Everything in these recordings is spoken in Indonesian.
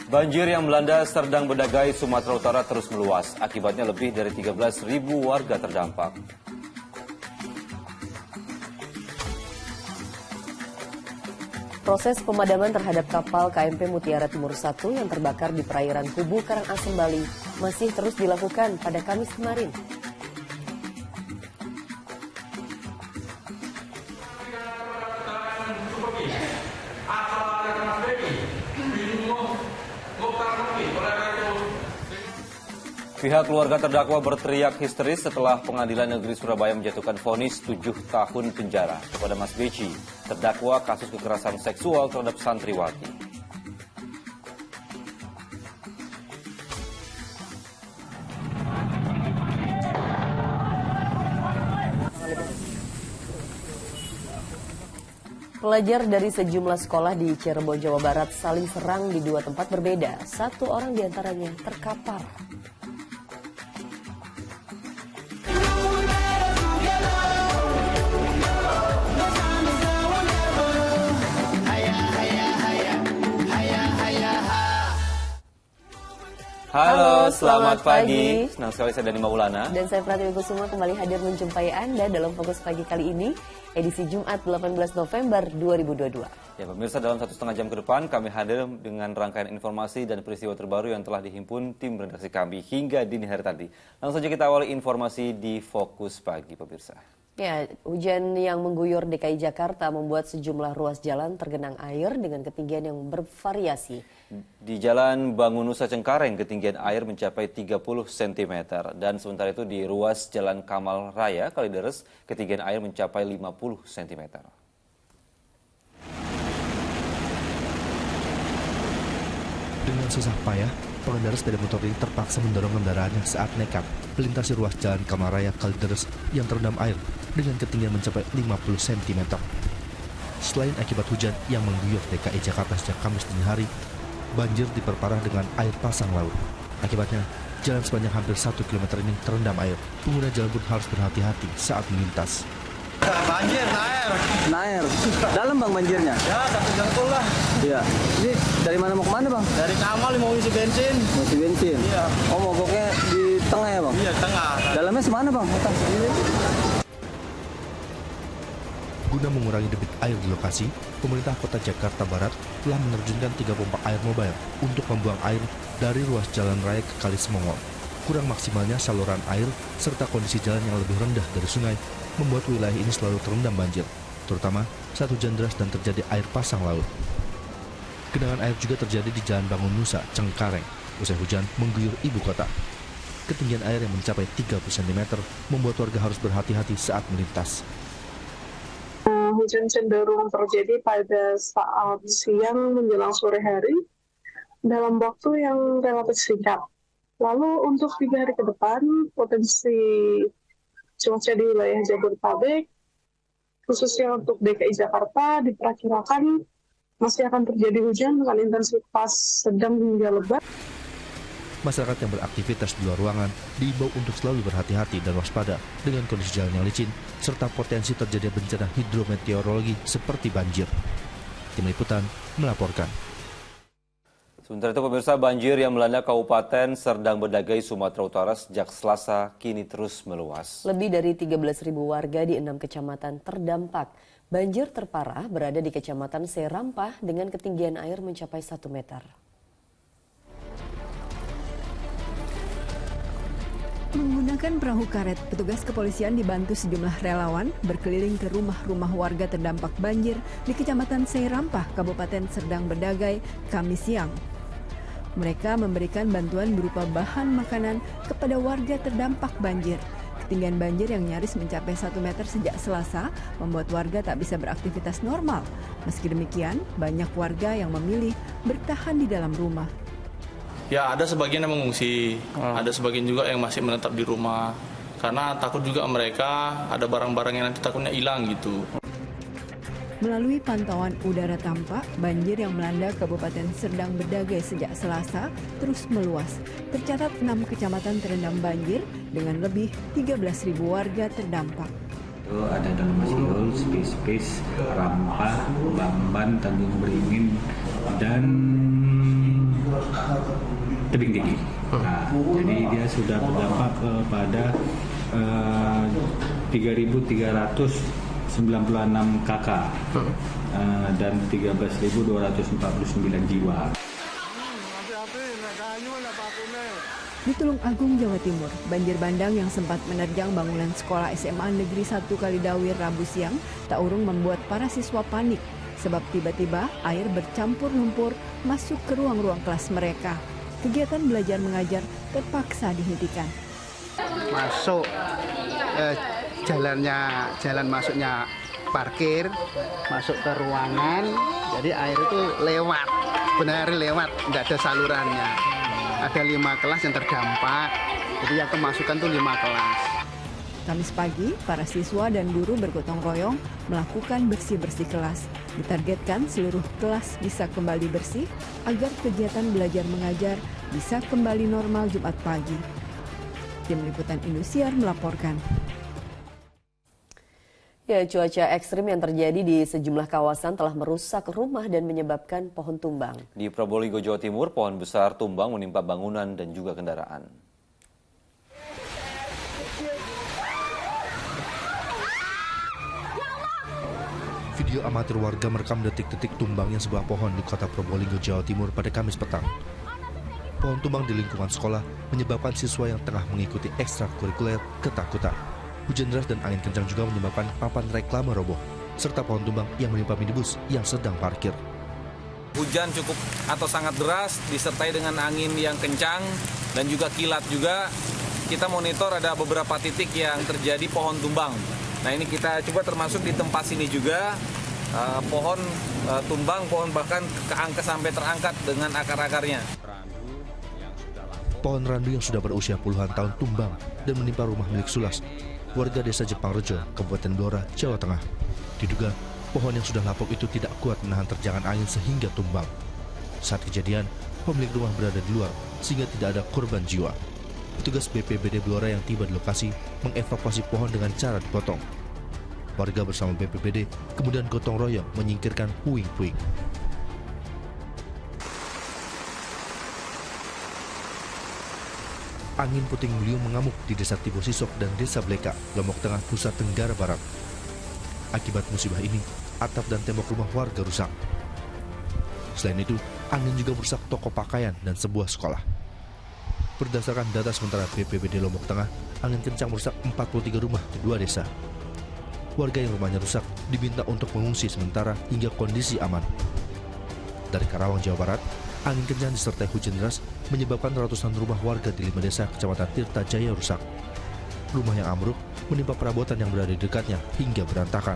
Banjir yang melanda Serdang Bedagai, Sumatera Utara terus meluas. Akibatnya lebih dari 13.000 warga terdampak. Proses pemadaman terhadap kapal KMP Mutiara Timur 1 yang terbakar di perairan Kubu Karangasem, Bali masih terus dilakukan pada Kamis kemarin. Pihak keluarga terdakwa berteriak histeris setelah Pengadilan Negeri Surabaya menjatuhkan vonis 7 tahun penjara kepada Mas Beci, terdakwa kasus kekerasan seksual terhadap santriwati. Pelajar dari sejumlah sekolah di Cirebon, Jawa Barat saling serang di dua tempat berbeda. Satu orang diantaranya terkapar. Halo, selamat pagi. Senang sekali saya Dani Maulana. Dan saya Pratiwi Kusuma kembali hadir menjumpai Anda dalam Fokus Pagi kali ini, edisi Jumat 18 November 2022. Ya pemirsa, dalam 1,5 jam ke depan kami hadir dengan rangkaian informasi dan peristiwa terbaru yang telah dihimpun tim redaksi kami hingga dini hari tadi. Langsung saja kita awali informasi di Fokus Pagi pemirsa. Ya, hujan yang mengguyur DKI Jakarta membuat sejumlah ruas jalan tergenang air dengan ketinggian yang bervariasi. Di Jalan Bangun Nusa Cengkareng ketinggian air mencapai 30 cm dan sementara itu di ruas Jalan Kamal Raya Kalideres ketinggian air mencapai 50 cm. Dengan susah payah, pengendara sepeda motor ini terpaksa mendorong kendaraannya saat nekat melintasi ruas Jalan Kamal Raya Kalideres yang terendam air dengan ketinggian mencapai 50 cm. Selain akibat hujan yang mengguyur DKI Jakarta sejak Kamis dini hari, banjir diperparah dengan air pasang laut. Akibatnya, jalan sepanjang hampir 1 km ini terendam air. Pengguna jalan pun harus berhati-hati saat melintas. Banjir, nair. Dalam bang banjirnya? Ya, 1 jengkol lah. Iya. Ini dari mana mau kemana bang? Dari Kamal mau isi bensin. Mau isi bensin? Iya. Oh, mogoknya di tengah ya bang? Iya, tengah. Dalamnya semana bang? Guna mengurangi debit air di lokasi, pemerintah Kota Jakarta Barat telah menerjunkan 3 pompa air mobile untuk membuang air dari ruas jalan raya ke Kali Semongol. Kurang maksimalnya saluran air serta kondisi jalan yang lebih rendah dari sungai membuat wilayah ini selalu terendam banjir, terutama saat hujan deras dan terjadi air pasang laut. Genangan air juga terjadi di Jalan Bangun Nusa Cengkareng usai hujan mengguyur ibu kota. Ketinggian air yang mencapai 30 cm membuat warga harus berhati-hati saat melintas. Hujan cenderung terjadi pada saat siang menjelang sore hari dalam waktu yang relatif singkat. Lalu untuk 3 hari ke depan, potensi cuaca di wilayah Jabodetabek, khususnya untuk DKI Jakarta, diperkirakan masih akan terjadi hujan dengan intensitas sedang hingga lebat. Masyarakat yang beraktivitas di luar ruangan diimbau untuk selalu berhati-hati dan waspada dengan kondisi jalan yang licin, serta potensi terjadi bencana hidrometeorologi seperti banjir. Tim Liputan melaporkan. Sementara itu pemirsa, banjir yang melanda Kabupaten Serdang Bedagai, Sumatera Utara sejak Selasa kini terus meluas. Lebih dari 13.000 warga di 6 kecamatan terdampak. Banjir terparah berada di Kecamatan Serampah dengan ketinggian air mencapai 1 meter. Menggunakan perahu karet, petugas kepolisian dibantu sejumlah relawan berkeliling ke rumah-rumah warga terdampak banjir di Kecamatan Serampah, Kabupaten Serdang Bedagai, Kamis siang. Mereka memberikan bantuan berupa bahan makanan kepada warga terdampak banjir. Ketinggian banjir yang nyaris mencapai 1 meter sejak Selasa membuat warga tak bisa beraktivitas normal. Meski demikian, banyak warga yang memilih bertahan di dalam rumah. Ya, ada sebagian yang mengungsi, ada sebagian juga yang masih menetap di rumah. Karena takut juga mereka ada barang-barang yang nanti takutnya hilang gitu. Melalui pantauan udara tampak, banjir yang melanda Kabupaten Serdang Bedagai sejak Selasa terus meluas. Tercatat 6 kecamatan terendam banjir dengan lebih 13.000 warga terdampak. Ada dalam Siul, Space, Rampah, Bamban, Tanjung Beringin, dan tebing tinggi. Nah, jadi dia sudah berdampak kepada 3.396 kakak dan 13.249 jiwa. Di Tulung Agung, Jawa Timur, banjir bandang yang sempat menerjang bangunan sekolah SMA Negeri 1 Kalidawir Rabu siang tak urung membuat para siswa panik sebab tiba-tiba air bercampur lumpur masuk ke ruang-ruang kelas mereka. Kegiatan belajar mengajar terpaksa dihentikan. Masuk jalan masuknya parkir, masuk ke ruangan, jadi air itu lewat, benar lewat, tidak ada salurannya. Ada 5 kelas yang terdampak, jadi yang kemasukan tuh 5 kelas. Kamis pagi, para siswa dan guru bergotong royong melakukan bersih-bersih kelas. Ditargetkan seluruh kelas bisa kembali bersih agar kegiatan belajar mengajar bisa kembali normal Jumat pagi. Tim Liputan Indosiar melaporkan. Ya, cuaca ekstrim yang terjadi di sejumlah kawasan telah merusak rumah dan menyebabkan pohon tumbang. Di Probolinggo, Jawa Timur, pohon besar tumbang menimpa bangunan dan juga kendaraan. Video amatir warga merekam detik-detik tumbangnya sebuah pohon di kota Probolinggo, Jawa Timur pada Kamis petang. Pohon tumbang di lingkungan sekolah menyebabkan siswa yang tengah mengikuti ekstrakurikuler ketakutan. Hujan deras dan angin kencang juga menyebabkan papan reklame roboh, serta pohon tumbang yang menimpa minibus yang sedang parkir. Hujan cukup atau sangat deras disertai dengan angin yang kencang dan juga kilat juga. Kita monitor ada beberapa titik yang terjadi pohon tumbang. Nah, ini kita coba termasuk di tempat sini juga pohon tumbang, pohon bahkan sampai terangkat dengan akar-akarnya. Pohon randu yang sudah berusia puluhan tahun tumbang dan menimpa rumah milik Sulas, warga desa Jepang Rejo, Kabupaten Blora, Jawa Tengah. Diduga, pohon yang sudah lapuk itu tidak kuat menahan terjangan angin sehingga tumbang. Saat kejadian, pemilik rumah berada di luar sehingga tidak ada korban jiwa. Petugas BPBD Blora yang tiba di lokasi mengevakuasi pohon dengan cara dipotong. Warga bersama BPBD kemudian gotong royong menyingkirkan puing-puing. Angin puting beliung mengamuk di Desa Tibo Sisok dan Desa Bleka, Lombok Tengah, Nusa Tenggara Barat. Akibat musibah ini, atap dan tembok rumah warga rusak. Selain itu, angin juga merusak toko pakaian dan sebuah sekolah. Berdasarkan data sementara BPBD Lombok Tengah, angin kencang merusak 43 rumah di 2 desa. Warga yang rumahnya rusak diminta untuk mengungsi sementara hingga kondisi aman. Dari Karawang, Jawa Barat, angin kencang disertai hujan deras menyebabkan ratusan rumah warga di 5 desa Kecamatan Tirta Jaya rusak. Rumah yang ambruk menimpa perabotan yang berada di dekatnya hingga berantakan.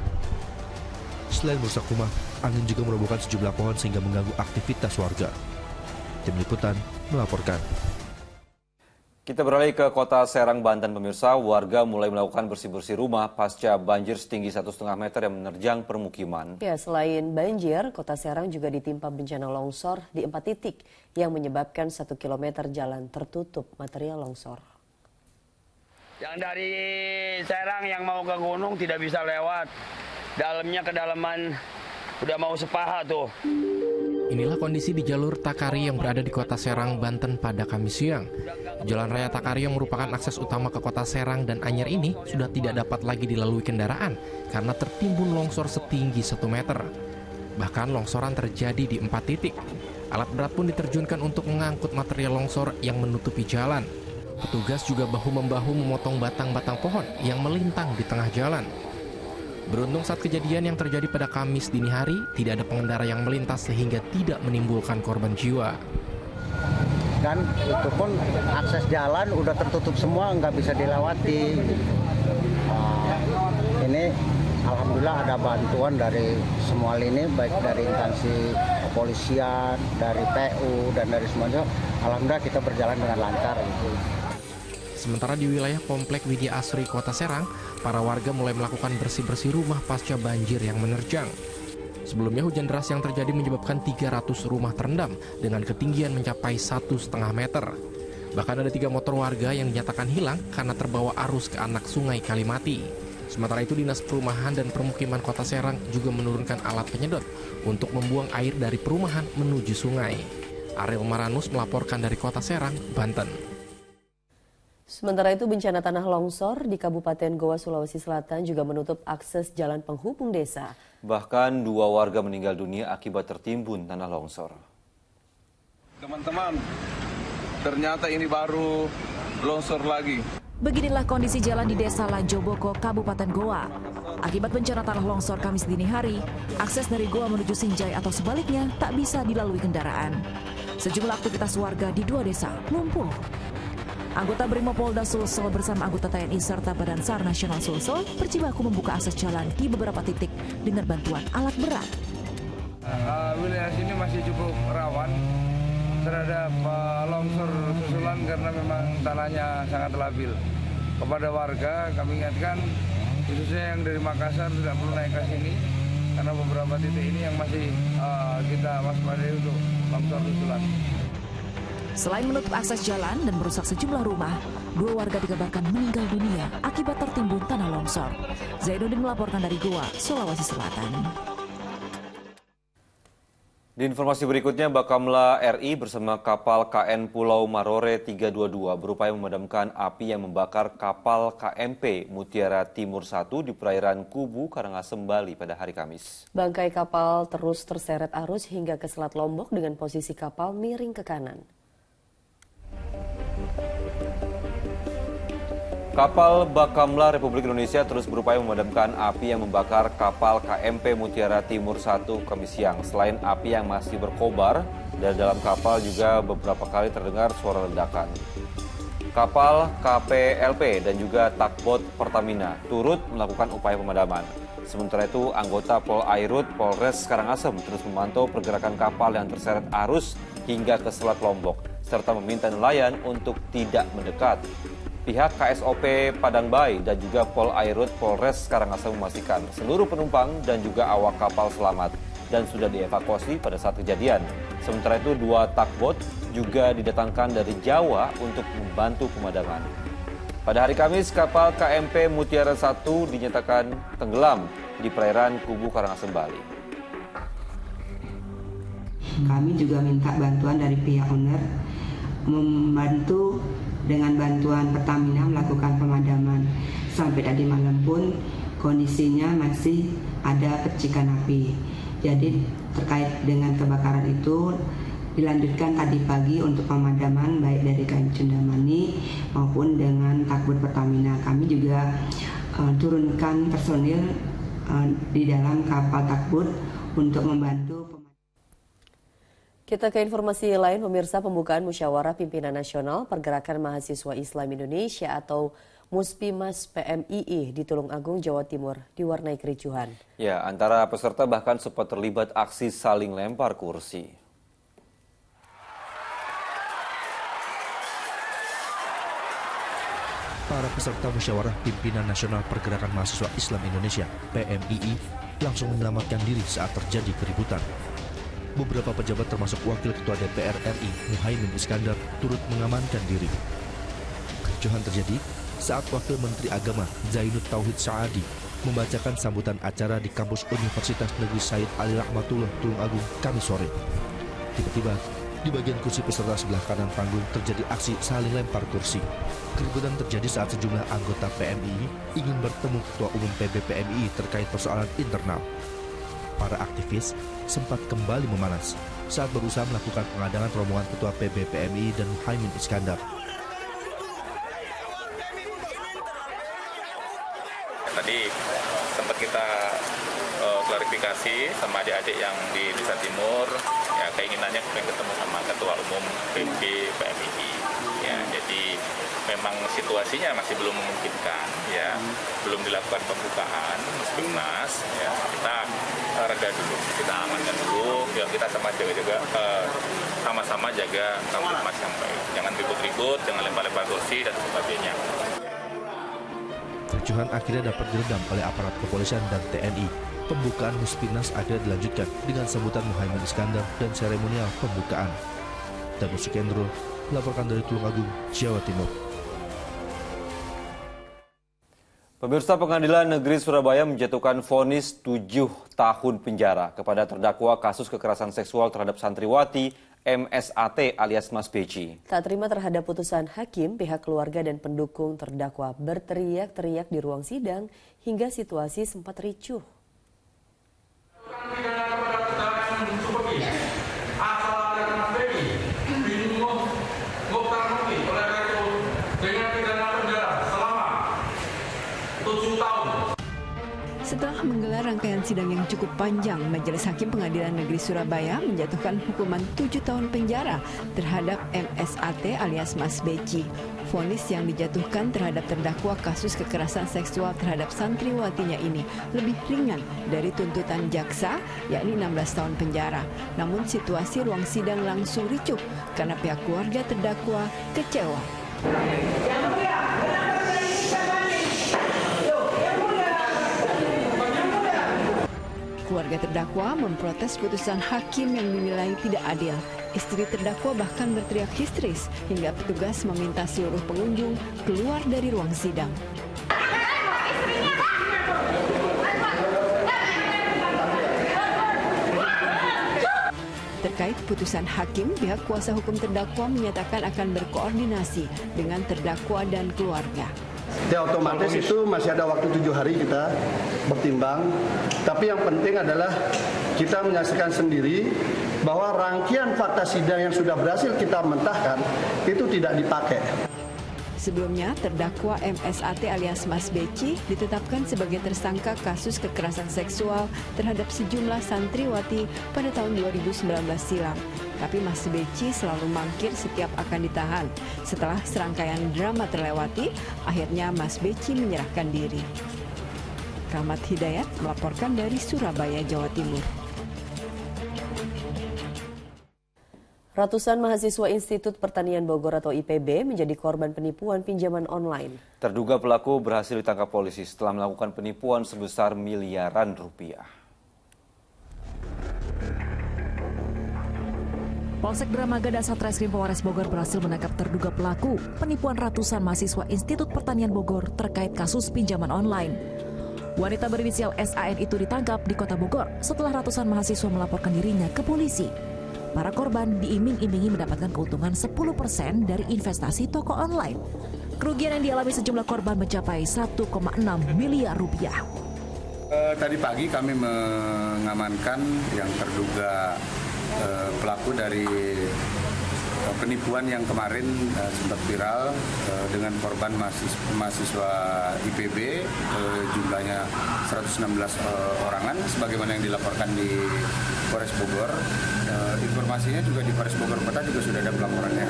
Selain merusak rumah, angin juga merobohkan sejumlah pohon sehingga mengganggu aktivitas warga. Tim Liputan melaporkan. Kita beralih ke kota Serang, Banten, pemirsa. Warga mulai melakukan bersih-bersih rumah pasca banjir setinggi 1,5 meter yang menerjang permukiman. Ya, selain banjir, kota Serang juga ditimpa bencana longsor di 4 titik yang menyebabkan 1 kilometer jalan tertutup material longsor. Yang dari Serang yang mau ke gunung tidak bisa lewat. Dalamnya kedalaman udah mau sepaha tuh. Inilah kondisi di jalur Takari yang berada di kota Serang, Banten pada Kamis siang. Jalan Raya Takari yang merupakan akses utama ke kota Serang dan Anyer ini sudah tidak dapat lagi dilalui kendaraan karena tertimbun longsor setinggi 1 meter. Bahkan longsoran terjadi di 4 titik. Alat berat pun diterjunkan untuk mengangkut material longsor yang menutupi jalan. Petugas juga bahu-membahu memotong batang-batang pohon yang melintang di tengah jalan. Beruntung saat kejadian yang terjadi pada Kamis dini hari, tidak ada pengendara yang melintas sehingga tidak menimbulkan korban jiwa. Dan itu pun akses jalan udah tertutup semua, nggak bisa dilewati. Ini alhamdulillah ada bantuan dari semua lini, baik dari instansi kepolisian, dari PU, dan dari semuanya. Alhamdulillah kita berjalan dengan lancar. Sementara di wilayah Komplek Widya Asri, Kota Serang, para warga mulai melakukan bersih-bersih rumah pasca banjir yang menerjang. Sebelumnya hujan deras yang terjadi menyebabkan 300 rumah terendam dengan ketinggian mencapai 1,5 meter. Bahkan ada 3 motor warga yang dinyatakan hilang karena terbawa arus ke anak sungai Kalimati. Sementara itu Dinas Perumahan dan Permukiman Kota Serang juga menurunkan alat penyedot untuk membuang air dari perumahan menuju sungai. Ariel Maranus melaporkan dari Kota Serang, Banten. Sementara itu bencana tanah longsor di Kabupaten Goa, Sulawesi Selatan juga menutup akses jalan penghubung desa. Bahkan 2 warga meninggal dunia akibat tertimbun tanah longsor. Teman-teman, ternyata ini baru longsor lagi. Beginilah kondisi jalan di Desa Lanjoboko, Kabupaten Goa. Akibat bencana tanah longsor Kamis dini hari, akses dari Goa menuju Sinjai atau sebaliknya tak bisa dilalui kendaraan. Sejumlah aktivitas warga di 2 desa lumpuh. Anggota Brimopolda Sulsel bersama anggota TNI serta Badan SAR Nasional Sulsel berjibaku membuka akses jalan di beberapa titik dengan bantuan alat berat. Wilayah sini masih cukup rawan terhadap longsor susulan karena memang tanahnya sangat labil. Kepada warga kami ingatkan, khususnya yang dari Makassar tidak perlu naik ke sini karena beberapa titik ini yang masih kita waspadai untuk longsor susulan. Selain menutup akses jalan dan merusak sejumlah rumah, 2 warga dikabarkan meninggal dunia akibat tertimbun tanah longsor. Zainuddin melaporkan dari Goa, Sulawesi Selatan. Di informasi berikutnya, Bakamla RI bersama kapal KN Pulau Marore 322 berupaya memadamkan api yang membakar kapal KMP Mutiara Timur 1 di perairan Kubu, Karangasem, Bali pada hari Kamis. Bangkai kapal terus terseret arus hingga ke Selat Lombok dengan posisi kapal miring ke kanan. Kapal Bakamla Republik Indonesia terus berupaya memadamkan api yang membakar kapal KMP Mutiara Timur 1 Kamis siang. Selain api yang masih berkobar, dari dalam kapal juga beberapa kali terdengar suara ledakan. Kapal KPLP dan juga takbot Pertamina turut melakukan upaya pemadaman. Sementara itu, anggota Polairut Polres Karangasem terus memantau pergerakan kapal yang terseret arus hingga ke Selat Lombok, serta meminta nelayan untuk tidak mendekat. Pihak KSOP Padangbai dan juga Polairut Polres Karangasem memastikan seluruh penumpang dan juga awak kapal selamat dan sudah dievakuasi pada saat kejadian. Sementara itu 2 takbot juga didatangkan dari Jawa untuk membantu pemadaman. Pada hari Kamis, kapal KMP Mutiara 1 dinyatakan tenggelam di perairan Kubu, Karangasem, Bali. Kami juga minta bantuan dari pihak owner membantu dengan bantuan Pertamina melakukan pemadaman. Sampai tadi malam pun kondisinya masih ada percikan api. Jadi terkait dengan kebakaran itu dilanjutkan tadi pagi untuk pemadaman baik dari KM Cendamani maupun dengan takbut Pertamina. Kami juga turunkan personil di dalam kapal takbut untuk membantu. Kita ke informasi lain, pemirsa. Pembukaan Musyawarah Pimpinan Nasional Pergerakan Mahasiswa Islam Indonesia atau Muspimas PMII di Tulungagung, Jawa Timur diwarnai kericuhan. Ya, antara peserta bahkan sempat terlibat aksi saling lempar kursi. Para peserta Musyawarah Pimpinan Nasional Pergerakan Mahasiswa Islam Indonesia (PMII) langsung menyelamatkan diri saat terjadi keributan. Beberapa pejabat termasuk Wakil Ketua DPR RI Muhaimin Iskandar turut mengamankan diri. Kericuhan terjadi saat Wakil Menteri Agama Zainud Tauhid Saadi membacakan sambutan acara di kampus Universitas Negeri Said Ali Rahmatullah Tulungagung Kamis sore. Tiba-tiba di bagian kursi peserta sebelah kanan panggung terjadi aksi saling lempar kursi. Keributan terjadi saat sejumlah anggota PMII ingin bertemu Ketua Umum PB PMII terkait persoalan internal. Para aktivis sempat kembali memanas saat berusaha melakukan pengadangan rombongan Ketua PB PMII dan Muhaimin Iskandar. Tadi sempat kita klarifikasi sama adik-adik yang di Desa Timur, ya keinginannya pengen ketemu sama Ketua Umum PB PMII. Ya, jadi memang situasinya masih belum memungkinkan, ya belum dilakukan pembukaan Muspimas, ya kita reda dulu, kita amankan dulu, ya kita sama-sama jaga Kamtipmas yang baik, jangan ribut-ribut, jangan lempar-lempar kursi dan sebagainya. Kericuhan akhirnya dapat diredam oleh aparat kepolisian dan TNI. Pembukaan Muspinas akhirnya dilanjutkan dengan sambutan Muhaimin Iskandar dan seremonial pembukaan. Dago Sukendro melaporkan dari Tulungagung, Jawa Timur. Pemirsa, Pengadilan Negeri Surabaya menjatuhkan vonis 7 tahun penjara kepada terdakwa kasus kekerasan seksual terhadap santriwati MSAT alias Mas Beci. Tak terima terhadap putusan hakim, pihak keluarga dan pendukung terdakwa berteriak-teriak di ruang sidang hingga situasi sempat ricuh. Setelah menggelar rangkaian sidang yang cukup panjang, Majelis Hakim Pengadilan Negeri Surabaya menjatuhkan hukuman 7 tahun penjara terhadap MSAT alias Mas Beci. Vonis yang dijatuhkan terhadap terdakwa kasus kekerasan seksual terhadap santriwatinya ini lebih ringan dari tuntutan jaksa, yakni 16 tahun penjara. Namun situasi ruang sidang langsung ricuh karena pihak keluarga terdakwa kecewa. Keluarga terdakwa memprotes putusan hakim yang dinilai tidak adil. Istri terdakwa bahkan berteriak histeris hingga petugas meminta seluruh pengunjung keluar dari ruang sidang. Terkait putusan hakim, pihak kuasa hukum terdakwa menyatakan akan berkoordinasi dengan terdakwa dan keluarga. Ya otomatis itu masih ada waktu 7 hari kita bertimbang. Tapi yang penting adalah kita menyaksikan sendiri bahwa rangkaian fakta sidang yang sudah berhasil kita mentahkan itu tidak dipakai. Sebelumnya, terdakwa MSAT alias Mas Beci ditetapkan sebagai tersangka kasus kekerasan seksual terhadap sejumlah santriwati pada tahun 2019 silam. Tapi Mas Beci selalu mangkir setiap akan ditahan. Setelah serangkaian drama terlewati, akhirnya Mas Beci menyerahkan diri. Rahmat Hidayat melaporkan dari Surabaya, Jawa Timur. Ratusan mahasiswa Institut Pertanian Bogor atau IPB menjadi korban penipuan pinjaman online. Terduga pelaku berhasil ditangkap polisi setelah melakukan penipuan sebesar miliaran rupiah. Polsek Dramaga dan Satreskrim Polres Bogor berhasil menangkap terduga pelaku penipuan ratusan mahasiswa Institut Pertanian Bogor terkait kasus pinjaman online. Wanita berinisial SAN itu ditangkap di Kota Bogor setelah ratusan mahasiswa melaporkan dirinya ke polisi. Para korban diiming-imingi mendapatkan keuntungan 10% dari investasi toko online. Kerugian yang dialami sejumlah korban mencapai 1,6 miliar rupiah. Tadi pagi kami mengamankan yang terduga pelaku dari penipuan yang kemarin sempat viral dengan korban mahasiswa IPB, jumlahnya 116 orangan sebagaimana yang dilaporkan di Polres Bogor. Informasinya juga di Polres Bogor Kota juga sudah ada pelaporannya.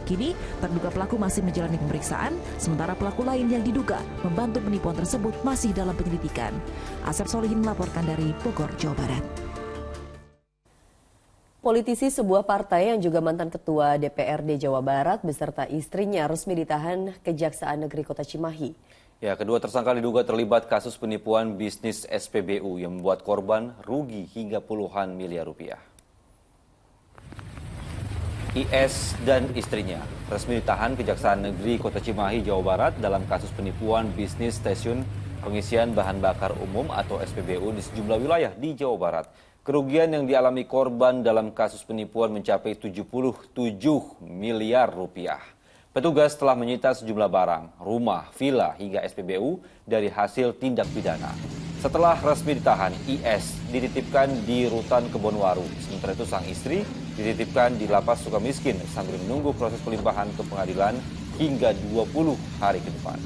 Kini terduga pelaku masih menjalani pemeriksaan, sementara pelaku lain yang diduga membantu penipuan tersebut masih dalam penyelidikan. Asep Solihin melaporkan dari Bogor, Jawa Barat. Politisi sebuah partai yang juga mantan ketua DPRD Jawa Barat beserta istrinya resmi ditahan Kejaksaan Negeri Kota Cimahi. Ya, kedua tersangka diduga terlibat kasus penipuan bisnis SPBU yang membuat korban rugi hingga puluhan miliar rupiah. IS dan istrinya resmi ditahan Kejaksaan Negeri Kota Cimahi, Jawa Barat dalam kasus penipuan bisnis stasiun pengisian bahan bakar umum atau SPBU di sejumlah wilayah di Jawa Barat. Kerugian yang dialami korban dalam kasus penipuan mencapai 77 miliar rupiah. Petugas telah menyita sejumlah barang, rumah, villa, hingga SPBU dari hasil tindak pidana. Setelah resmi ditahan, IS dititipkan di Rutan Kebonwaru. Sementara itu sang istri dititipkan di Lapas Sukamiskin sambil menunggu proses pelimpahan ke pengadilan hingga 20 hari ke depan.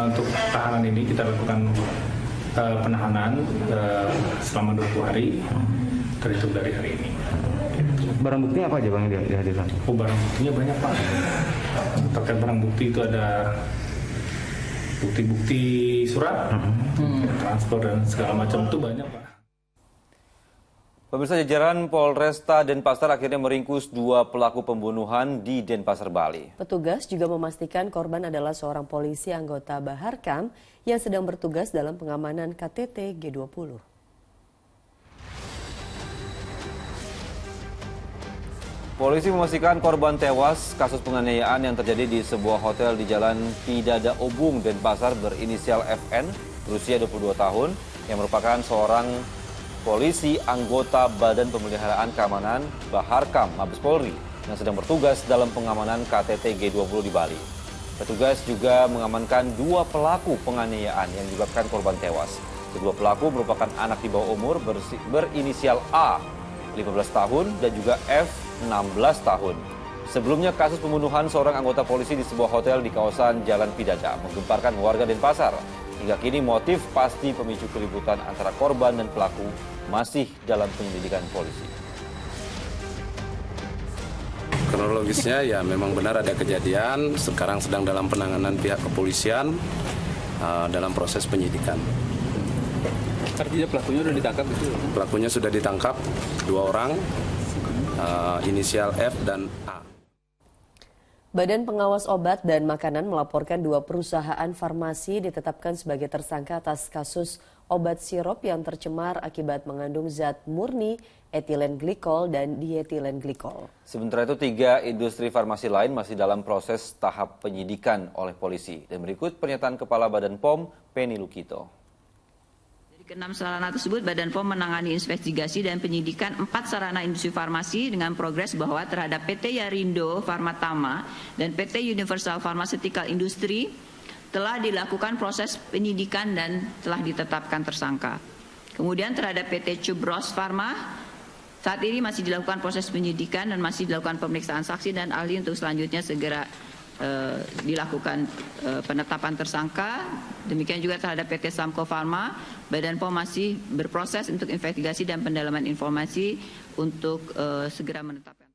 Untuk tahanan ini kita lakukan penahanan selama 20 hari terhitung dari hari ini. Barang bukti apa aja Bang yang dihadirkan? Oh, barang buktinya banyak Pak. Terkait barang bukti itu ada bukti-bukti surat, transport dan segala macam itu banyak Pak. Pemirsa, jajaran Polresta Denpasar akhirnya meringkus 2 pelaku pembunuhan di Denpasar, Bali. Petugas juga memastikan korban adalah seorang polisi anggota Baharkam yang sedang bertugas dalam pengamanan KTT G20. Polisi memastikan korban tewas kasus penganiayaan yang terjadi di sebuah hotel di Jalan Pidada Obung, Denpasar berinisial FN, berusia 22 tahun, yang merupakan seorang polisi anggota Badan Pemeliharaan Keamanan Baharkam Mabes Polri yang sedang bertugas dalam pengamanan KTT G20 di Bali. Petugas juga mengamankan 2 pelaku penganiayaan yang menyebabkan korban tewas. Kedua pelaku merupakan anak di bawah umur berinisial A, 15 tahun, dan juga F, 16 tahun. Sebelumnya kasus pembunuhan seorang anggota polisi di sebuah hotel di kawasan Jalan Pidada menggemparkan warga Denpasar. Hingga kini motif pasti pemicu keributan antara korban dan pelaku masih dalam penyelidikan polisi. Kronologisnya ya memang benar ada kejadian, sekarang sedang dalam penanganan pihak kepolisian dalam proses penyidikan. Artinya pelakunya sudah ditangkap gitu? Pelakunya sudah ditangkap, 2 orang, inisial F dan A. Badan Pengawas Obat dan Makanan melaporkan 2 perusahaan farmasi ditetapkan sebagai tersangka atas kasus obat sirup yang tercemar akibat mengandung zat murni etilen glikol dan dietilen glikol. Sementara itu 3 industri farmasi lain masih dalam proses tahap penyidikan oleh polisi. Dan berikut pernyataan Kepala Badan POM, Penny Lukito. Ke-6 sarana tersebut, Badan POM menangani investigasi dan penyidikan 4 sarana industri farmasi dengan progres bahwa terhadap PT Yarindo Farmatama dan PT Universal Pharmaceutical Industry telah dilakukan proses penyidikan dan telah ditetapkan tersangka. Kemudian terhadap PT Cubros Pharma, saat ini masih dilakukan proses penyidikan dan masih dilakukan pemeriksaan saksi dan ahli untuk selanjutnya segera dilakukan penetapan tersangka. Demikian juga terhadap PT Samko Pharma, Badan POM masih berproses untuk investigasi dan pendalaman informasi untuk segera menetapkan.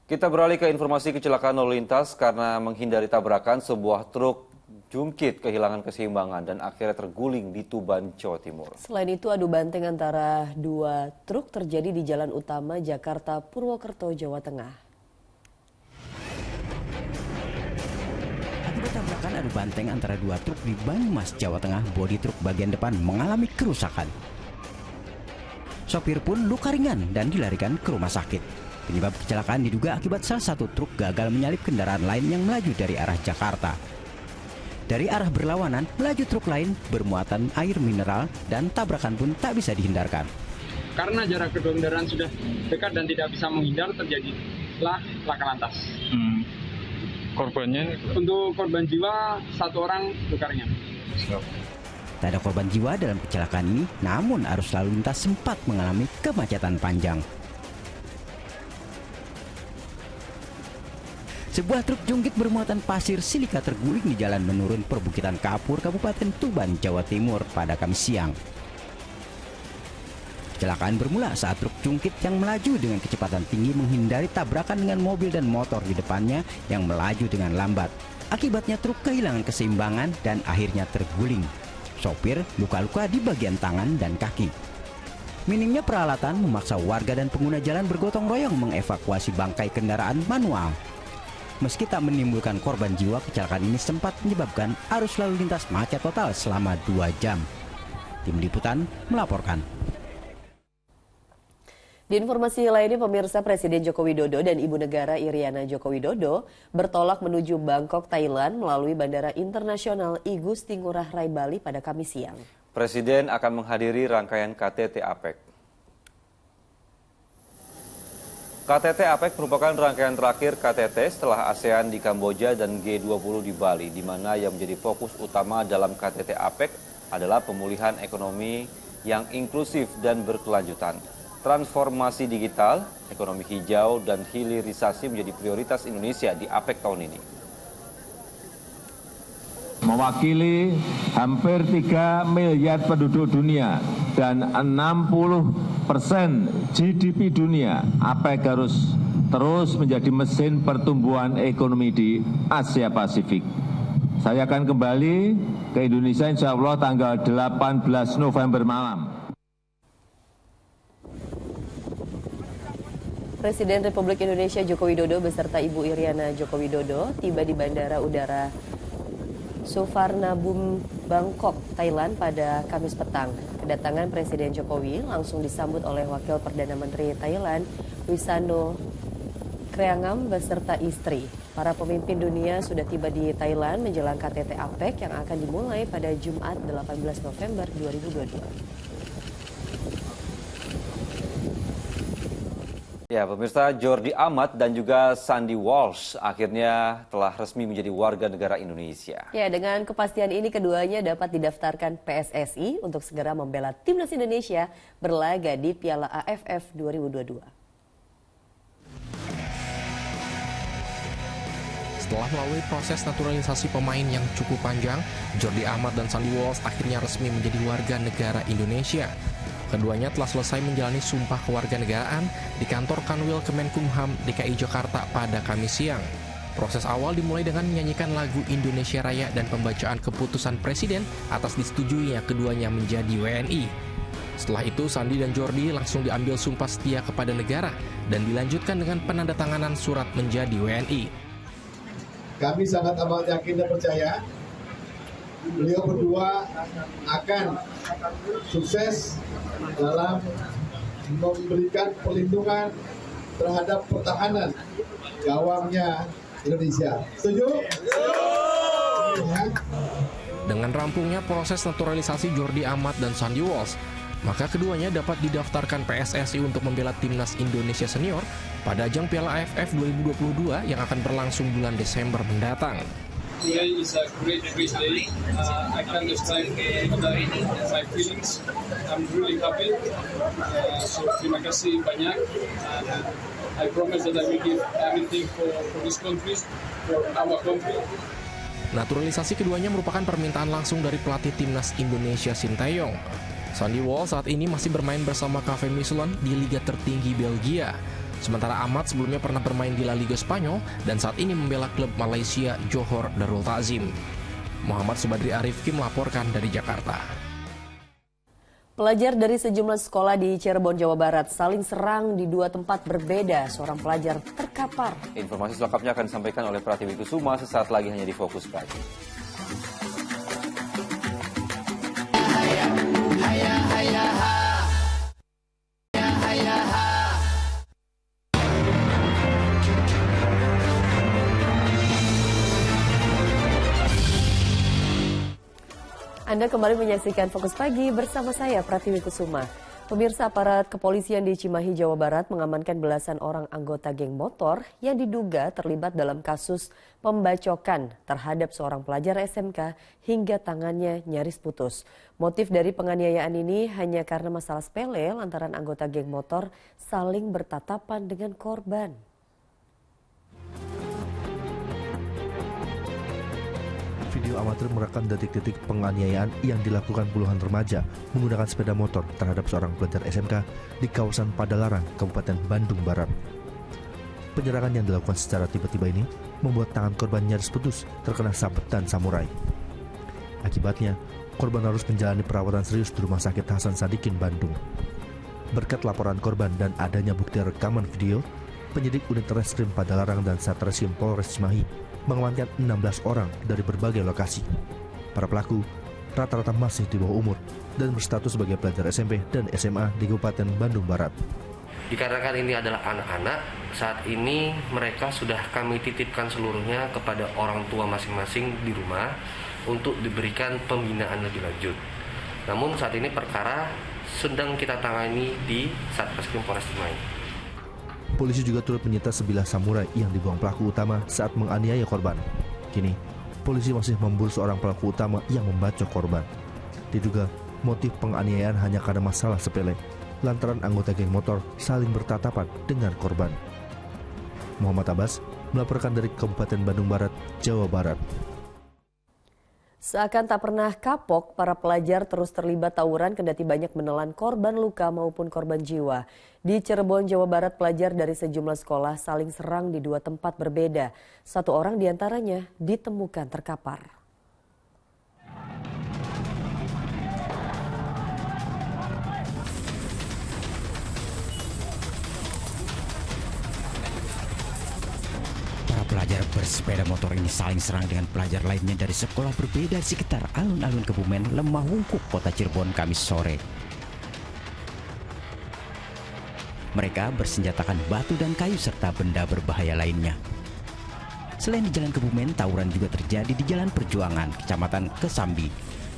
Kita beralih ke informasi kecelakaan lalu lintas karena menghindari tabrakan sebuah truk jungkit kehilangan keseimbangan dan akhirnya terguling di Tuban, Jawa Timur. Selain itu adu banteng antara 2 truk terjadi di Jalan Utama Jakarta Purwokerto, Jawa Tengah. Akibat tabrakan adu banteng antara 2 truk di Banyumas, Jawa Tengah, bodi truk bagian depan mengalami kerusakan. Sopir pun luka ringan dan dilarikan ke rumah sakit. Penyebab kecelakaan diduga akibat salah satu truk gagal menyalip kendaraan lain yang melaju dari arah Jakarta. Dari arah berlawanan, melaju truk lain bermuatan air mineral dan tabrakan pun tak bisa dihindarkan. Karena jarak kedua kendaraan sudah dekat dan tidak bisa menghindar, terjadilah laka lantas. Korbannya? Untuk korban jiwa, 1 orang luka ringan. Tak ada korban jiwa dalam kecelakaan ini, namun arus lalu lintas sempat mengalami kemacetan panjang. Sebuah truk jungkit bermuatan pasir silika terguling di jalan menurun perbukitan Kapur, Kabupaten Tuban, Jawa Timur pada Kamis siang. Kecelakaan bermula saat truk jungkit yang melaju dengan kecepatan tinggi menghindari tabrakan dengan mobil dan motor di depannya yang melaju dengan lambat. Akibatnya truk kehilangan keseimbangan dan akhirnya terguling. Sopir luka-luka di bagian tangan dan kaki. Minimnya peralatan memaksa warga dan pengguna jalan bergotong royong mengevakuasi bangkai kendaraan manual. Meski tak menimbulkan korban jiwa, kecelakaan ini sempat menyebabkan arus lalu lintas macet total selama 2 jam. Tim Liputan melaporkan. Di informasi lainnya, pemirsa, Presiden Joko Widodo dan Ibu Negara Iriana Joko Widodo bertolak menuju Bangkok, Thailand melalui Bandara Internasional I Gusti Ngurah Rai Bali pada Kamis siang. Presiden akan menghadiri rangkaian KTT APEC. KTT APEC merupakan rangkaian terakhir KTT setelah ASEAN di Kamboja dan G20 di Bali, di mana yang menjadi fokus utama dalam KTT APEC adalah pemulihan ekonomi yang inklusif dan berkelanjutan. Transformasi digital, ekonomi hijau, dan hilirisasi menjadi prioritas Indonesia di APEC tahun ini. Mewakili hampir 3 miliar penduduk dunia dan 60% GDP dunia, APEC harus terus menjadi mesin pertumbuhan ekonomi di Asia Pasifik. Saya akan kembali ke Indonesia insya Allah tanggal 18 November malam. Presiden Republik Indonesia Joko Widodo beserta Ibu Iriana Joko Widodo tiba di Bandara Udara Suvarnabhumi, Bangkok, Thailand pada Kamis petang. Kedatangan Presiden Jokowi langsung disambut oleh Wakil Perdana Menteri Thailand, Wisano Kreangam beserta istri. Para pemimpin dunia sudah tiba di Thailand menjelang KTT APEC yang akan dimulai pada Jumat 18 November 2022. Ya, pemirsa, Jordi Amat dan juga Sandy Walsh akhirnya telah resmi menjadi warga negara Indonesia. Ya, dengan kepastian ini keduanya dapat didaftarkan PSSI untuk segera membela timnas Indonesia berlaga di Piala AFF 2022. Setelah melalui proses naturalisasi pemain yang cukup panjang, Jordi Amat dan Sandy Walsh akhirnya resmi menjadi warga negara Indonesia. Keduanya telah selesai menjalani sumpah kewarganegaraan di kantor Kanwil Kemenkumham DKI Jakarta pada Kamis siang. Proses awal dimulai dengan menyanyikan lagu Indonesia Raya dan pembacaan keputusan Presiden atas disetujuinya keduanya menjadi WNI. Setelah itu, Sandy dan Jordi langsung diambil sumpah setia kepada negara dan dilanjutkan dengan penandatanganan surat menjadi WNI. Kami sangat amat yakin dan percaya beliau berdua akan sukses dalam memberikan perlindungan terhadap pertahanan gawangnya Indonesia. Setuju? Dengan rampungnya proses naturalisasi Jordi Amat dan Sandy Walsh, maka keduanya dapat didaftarkan PSSI untuk membela timnas Indonesia senior pada ajang Piala AFF 2022 yang akan berlangsung bulan Desember mendatang. Today is a great day. I can't describe my feelings. I'm really happy. So terima kasih banyak. I promise that I will give everything for this country, for our country. Naturalisasi keduanya merupakan permintaan langsung dari pelatih timnas Indonesia Sinteyong. Sandy Walsh saat ini masih bermain bersama KV Mechelen di liga tertinggi Belgia. Sementara Amat sebelumnya pernah bermain di La Liga Spanyol dan saat ini membela klub Malaysia Johor Darul Ta'zim. Muhammad Subadri Arifki melaporkan dari Jakarta. Pelajar dari sejumlah sekolah di Cirebon, Jawa Barat saling serang di dua tempat berbeda. Seorang pelajar terkapar. Informasi selengkapnya akan disampaikan oleh Pratiwi Kusuma sesaat lagi hanya di Fokus Pagi. Anda kembali menyaksikan Fokus Pagi bersama saya Pratiwi Kusuma. Pemirsa, aparat kepolisian di Cimahi, Jawa Barat mengamankan belasan orang anggota geng motor yang diduga terlibat dalam kasus pembacokan terhadap seorang pelajar SMK hingga tangannya nyaris putus. Motif dari penganiayaan ini hanya karena masalah sepele lantaran anggota geng motor saling bertatapan dengan korban. Video amatir merekam detik-detik penganiayaan yang dilakukan puluhan remaja menggunakan sepeda motor terhadap seorang pelajar SMK di kawasan Padalarang, Kabupaten Bandung Barat. Penyerangan yang dilakukan secara tiba-tiba ini membuat tangan korban nyaris putus terkena sabetan samurai. Akibatnya, korban harus menjalani perawatan serius di Rumah Sakit Hasan Sadikin, Bandung. Berkat laporan korban dan adanya bukti rekaman video, penyidik unit Reskrim Padalarang dan Satreskrim Polres Cimahi mengamankan 16 orang dari berbagai lokasi. Para pelaku rata-rata masih di bawah umur dan berstatus sebagai pelajar SMP dan SMA di Kabupaten Bandung Barat. Dikarenakan ini adalah anak-anak, saat ini mereka sudah kami titipkan seluruhnya kepada orang tua masing-masing di rumah untuk diberikan pembinaan lebih lanjut. Namun saat ini perkara sedang kita tangani di Satreskrim Polres Cimahi. Polisi juga turut menyita sebilah samurai yang dibuang pelaku utama saat menganiaya korban. Kini, polisi masih memburu seorang pelaku utama yang membacok korban. Diduga motif penganiayaan hanya karena masalah sepele, lantaran anggota geng motor saling bertatapan dengan korban. Muhammad Abbas melaporkan dari Kabupaten Bandung Barat, Jawa Barat. Seakan tak pernah kapok, para pelajar terus terlibat tawuran kendati banyak menelan korban luka maupun korban jiwa. Di Cirebon, Jawa Barat, pelajar dari sejumlah sekolah saling serang di dua tempat berbeda. Satu orang diantaranya ditemukan terkapar. Pelajar bersepeda motor ini saling serang dengan pelajar lainnya dari sekolah berbeda di sekitar alun-alun Kebumen, Lemah Wungkuk, Kota Cirebon, Kamis sore. Mereka bersenjatakan batu dan kayu serta benda berbahaya lainnya. Selain di Jalan Kebumen, tawuran juga terjadi di Jalan Perjuangan, Kecamatan Kesambi.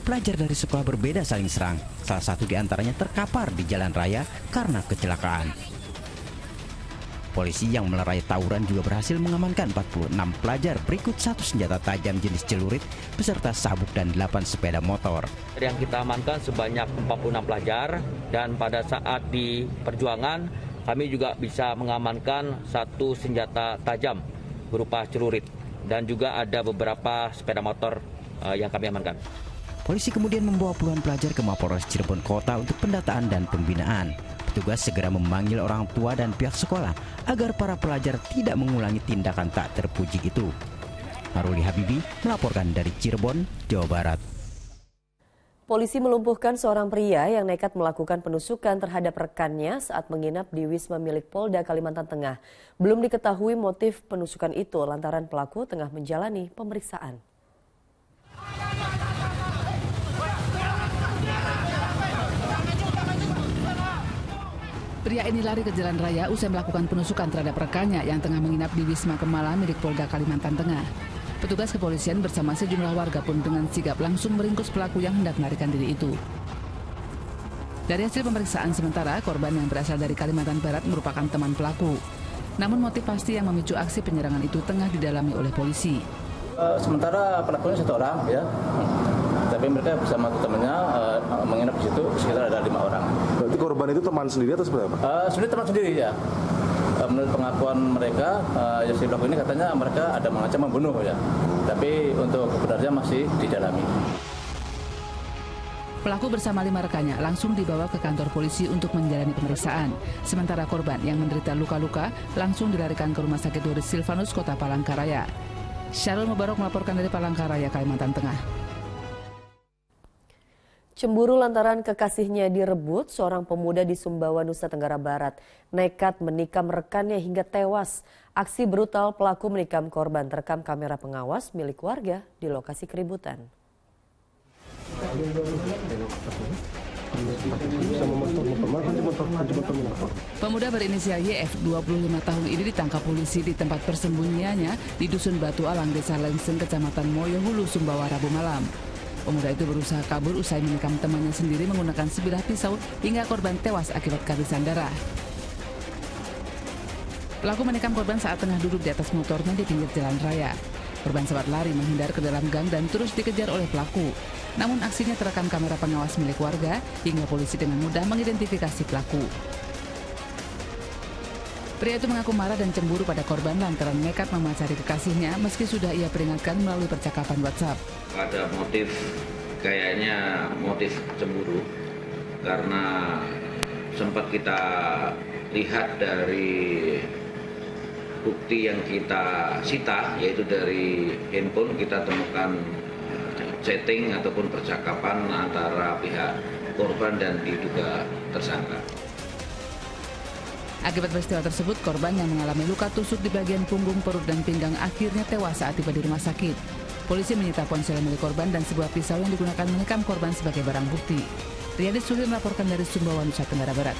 Pelajar dari sekolah berbeda saling serang. Salah satu di antaranya terkapar di jalan raya karena kecelakaan. Polisi yang melerai tawuran juga berhasil mengamankan 46 pelajar berikut 1 senjata tajam jenis celurit beserta sabuk dan 8 sepeda motor. Yang kita amankan sebanyak 46 pelajar dan pada saat di perjuangan kami juga bisa mengamankan 1 senjata tajam berupa celurit dan juga ada beberapa sepeda motor yang kami amankan. Polisi kemudian membawa puluhan pelajar ke Mapolres Cirebon Kota untuk pendataan dan pembinaan. Petugas segera memanggil orang tua dan pihak sekolah agar para pelajar tidak mengulangi tindakan tak terpuji itu. Maruli Habibi melaporkan dari Cirebon, Jawa Barat. Polisi melumpuhkan seorang pria yang nekat melakukan penusukan terhadap rekannya saat menginap di Wisma milik Polda Kalimantan Tengah. Belum diketahui motif penusukan itu lantaran pelaku tengah menjalani pemeriksaan. Pria ini lari ke jalan raya usai melakukan penusukan terhadap rekannya yang tengah menginap di Wisma Kemala milik Polda Kalimantan Tengah. Petugas kepolisian bersama sejumlah warga pun dengan sigap langsung meringkus pelaku yang hendak melarikan diri itu. Dari hasil pemeriksaan sementara, korban yang berasal dari Kalimantan Barat merupakan teman pelaku. Namun motif pasti yang memicu aksi penyerangan itu tengah didalami oleh polisi. Sementara pelakunya 1 orang, ya. Tapi mereka bersama temannya menginap di situ sekitar ada 5 orang. Berarti korban itu teman sendiri atau seperti apa? Sebenarnya teman sendiri ya. Menurut pengakuan mereka, si pelaku ini katanya mereka ada mengancam membunuh ya. Tapi untuk kebenarannya masih didalami. Pelaku bersama 5 rekannya langsung dibawa ke kantor polisi untuk menjalani pemeriksaan. Sementara korban yang menderita luka-luka langsung dilarikan ke Rumah Sakit Doris Silvanus, Kota Palangkaraya. Syarul Mubarok melaporkan dari Palangkaraya, Kalimantan Tengah. Cemburu lantaran kekasihnya direbut, seorang pemuda di Sumbawa, Nusa Tenggara Barat nekat menikam rekannya hingga tewas. Aksi brutal pelaku menikam korban terekam kamera pengawas milik warga di lokasi keributan. Pemuda berinisial YF 25 tahun ini ditangkap polisi di tempat persembunyiannya di Dusun Batu Alang, Desa Lenseng, Kecamatan Moyo Hulu, Sumbawa, Rabu malam. Pemuda itu berusaha kabur usai menikam temannya sendiri menggunakan sebilah pisau hingga korban tewas akibat kehabisan darah. Pelaku menikam korban saat tengah duduk di atas motornya di pinggir jalan raya. Korban sempat lari menghindar ke dalam gang dan terus dikejar oleh pelaku. Namun aksinya terekam kamera pengawas milik warga hingga polisi dengan mudah mengidentifikasi pelaku. Pria itu mengaku marah dan cemburu pada korban lantaran nekat memacari kekasihnya meski sudah ia peringatkan melalui percakapan WhatsApp. Ada motif, kayaknya motif cemburu karena sempat kita lihat dari bukti yang kita sita, yaitu dari handphone kita temukan chatting ataupun percakapan antara pihak korban dan diduga tersangka. Akibat peristiwa tersebut, korban yang mengalami luka tusuk di bagian punggung, perut, dan pinggang akhirnya tewas saat tiba di rumah sakit. Polisi menyita ponsel milik korban dan sebuah pisau yang digunakan menikam korban sebagai barang bukti. Riyadi Suhir melaporkan dari Sumbawa, Nusa Tenggara Barat.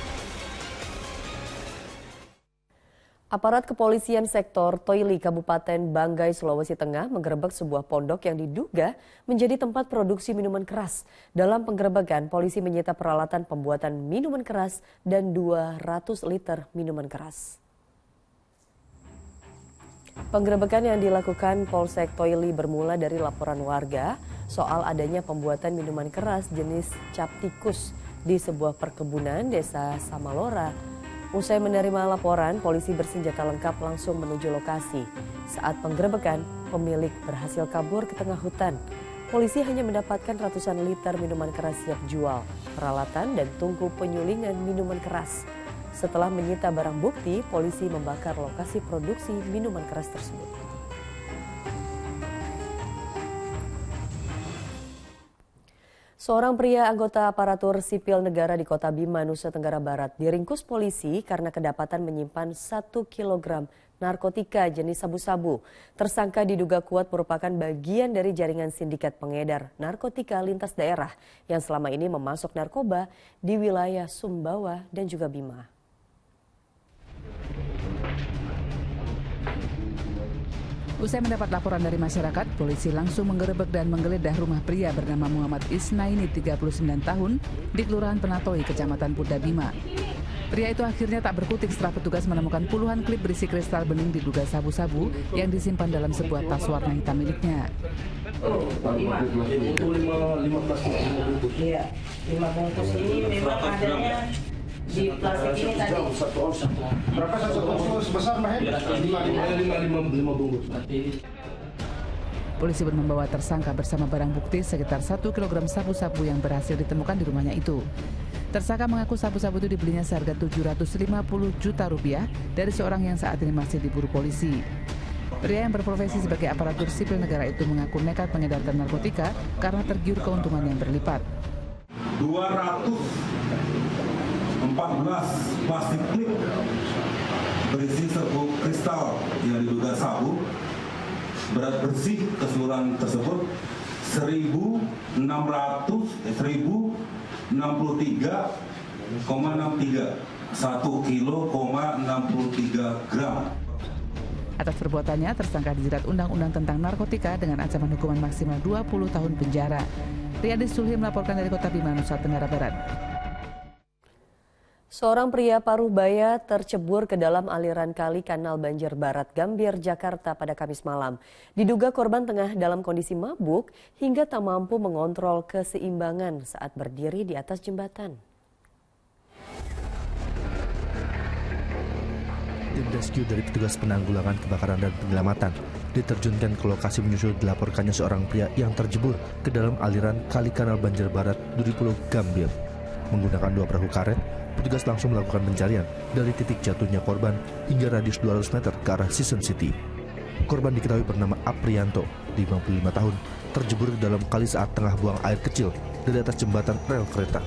Aparat kepolisian sektor Toili, Kabupaten Banggai, Sulawesi Tengah menggerebek sebuah pondok yang diduga menjadi tempat produksi minuman keras. Dalam penggerebekan, polisi menyita peralatan pembuatan minuman keras dan 200 liter minuman keras. Penggerebekan yang dilakukan Polsek Toili bermula dari laporan warga soal adanya pembuatan minuman keras jenis cap tikus di sebuah perkebunan Desa Samalora. Usai menerima laporan, polisi bersenjata lengkap langsung menuju lokasi. Saat penggerebekan, pemilik berhasil kabur ke tengah hutan. Polisi hanya mendapatkan ratusan liter minuman keras siap jual, peralatan dan tungku penyulingan minuman keras. Setelah menyita barang bukti, polisi membakar lokasi produksi minuman keras tersebut. Seorang pria anggota aparatur sipil negara di Kota Bima, Nusa Tenggara Barat diringkus polisi karena kedapatan menyimpan 1 kilogram narkotika jenis sabu-sabu. Tersangka diduga kuat merupakan bagian dari jaringan sindikat pengedar narkotika lintas daerah yang selama ini memasok narkoba di wilayah Sumbawa dan juga Bima. Usai mendapat laporan dari masyarakat, polisi langsung menggerebek dan menggeledah rumah pria bernama Muhammad Isnaini, 39 tahun, di Kelurahan Penatoi, Kecamatan Puda Bima. Pria itu akhirnya tak berkutik setelah petugas menemukan puluhan klip berisi kristal bening diduga sabu-sabu yang disimpan dalam sebuah tas warna hitam miliknya. Iya, 5 bungkus ini memang adanya di plastik ini tadi. Berapa satu bungkus besar, Mbak? 5 bungkus. Polisi pun membawa tersangka bersama barang bukti sekitar 1 kg sabu-sabu yang berhasil ditemukan di rumahnya itu. Tersangka mengaku sabu-sabu itu dibelinya seharga 750 juta rupiah dari seorang yang saat ini masih diburu polisi. Pria yang berprofesi sebagai aparatur sipil negara itu mengaku nekat mengedarkan narkotika karena tergiur keuntungan yang berlipat. 214 plastik klip berisi serbuk kristal yang diduga sabu, berat bersih keseluruhan tersebut 1.063,63 1 kilo, 63 gram. Atas perbuatannya, tersangka dijerat Undang-Undang tentang Narkotika dengan ancaman hukuman maksimal 20 tahun penjara. Riyadi Sulhi melaporkan dari Kota Bima, Nusa Tenggara Barat. Seorang pria paruh baya tercebur ke dalam aliran kali Kanal Banjir Barat, Gambir, Jakarta pada Kamis malam. Diduga korban tengah dalam kondisi mabuk hingga tak mampu mengontrol keseimbangan saat berdiri di atas jembatan. Tim rescue dari petugas penanggulangan kebakaran dan penyelamatan diterjunkan ke lokasi menyusul dilaporkannya seorang pria yang terjebur ke dalam aliran kali Kanal Banjir Barat, Duri Pulau Gambir. Menggunakan 2 perahu karet, petugas langsung melakukan pencarian dari titik jatuhnya korban hingga radius 200 meter ke arah Season City. Korban diketahui bernama Aprianto, 55 tahun, terjebur ke dalam kali saat tengah buang air kecil dari atas jembatan rel kereta.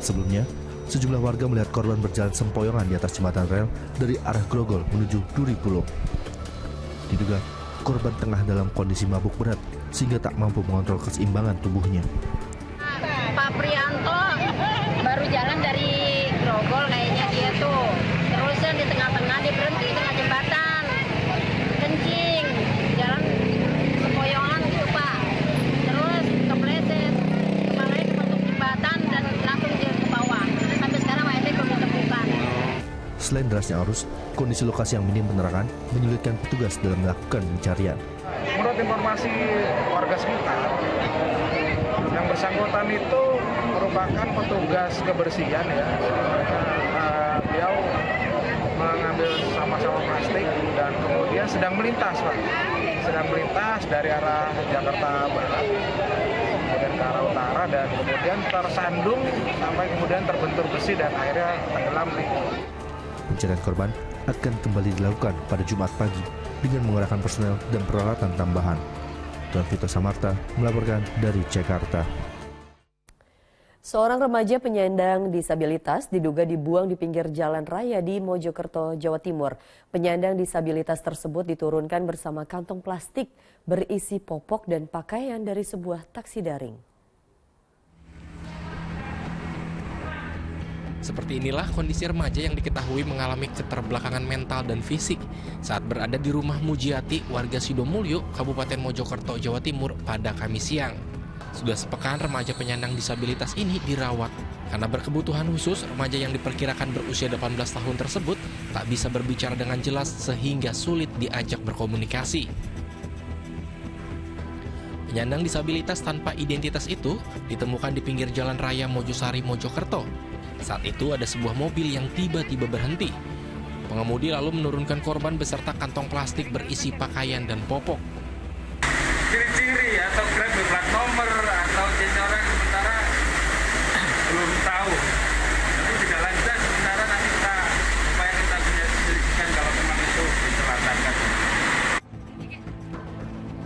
Sebelumnya, sejumlah warga melihat korban berjalan sempoyongan di atas jembatan rel dari arah Grogol menuju Duri Pulau. Diduga, korban tengah dalam kondisi mabuk berat sehingga tak mampu mengontrol keseimbangan tubuhnya. Pak Prianto baru jalan dari Grogol kayaknya dia tuh. Terus di tengah-tengah dia berhenti tengah jembatan. Kencing, jalan sempoyongan gitu Pak. Terus kepleset, kepalanya kebentuk jembatan dan langsung dia ke bawah. Sampai sekarang mayatnya belum ditemukan. Selain derasnya arus, kondisi lokasi yang minim penerangan menyulitkan petugas dalam melakukan pencarian. Menurut informasi warga sekitar, yang bersangkutan itu merupakan petugas kebersihan ya. Beliau mengambil sampah-sampah plastik dan kemudian sedang melintas Pak. Sedang melintas dari arah Jakarta Barat kemudian ke arah utara dan kemudian tersandung sampai kemudian terbentur besi dan akhirnya tenggelam. Pencarian korban akan kembali dilakukan pada Jumat pagi dengan mengerahkan personel dan peralatan tambahan. Tuan Vito Samarta melaporkan dari Jakarta. Seorang remaja penyandang disabilitas diduga dibuang di pinggir jalan raya di Mojokerto, Jawa Timur. Penyandang disabilitas tersebut diturunkan bersama kantong plastik berisi popok dan pakaian dari sebuah taksi daring. Seperti inilah kondisi remaja yang diketahui mengalami keterbelakangan mental dan fisik saat berada di rumah Mujiati, warga Sidomulyo, Kabupaten Mojokerto, Jawa Timur pada Kamis siang. Sudah sepekan remaja penyandang disabilitas ini dirawat. Karena berkebutuhan khusus, remaja yang diperkirakan berusia 18 tahun tersebut tak bisa berbicara dengan jelas sehingga sulit diajak berkomunikasi. Penyandang disabilitas tanpa identitas itu ditemukan di pinggir jalan raya Mojosari, Mojokerto. Saat itu ada sebuah mobil yang tiba-tiba berhenti. Pengemudi lalu menurunkan korban beserta kantong plastik berisi pakaian dan popok. Ciri-ciri atau plat nomor atau jenis orang sementara belum tahu. Tapi tidak lanjut sementara nanti supaya kita menyelidikkan kalau memang itu ditelantarkan.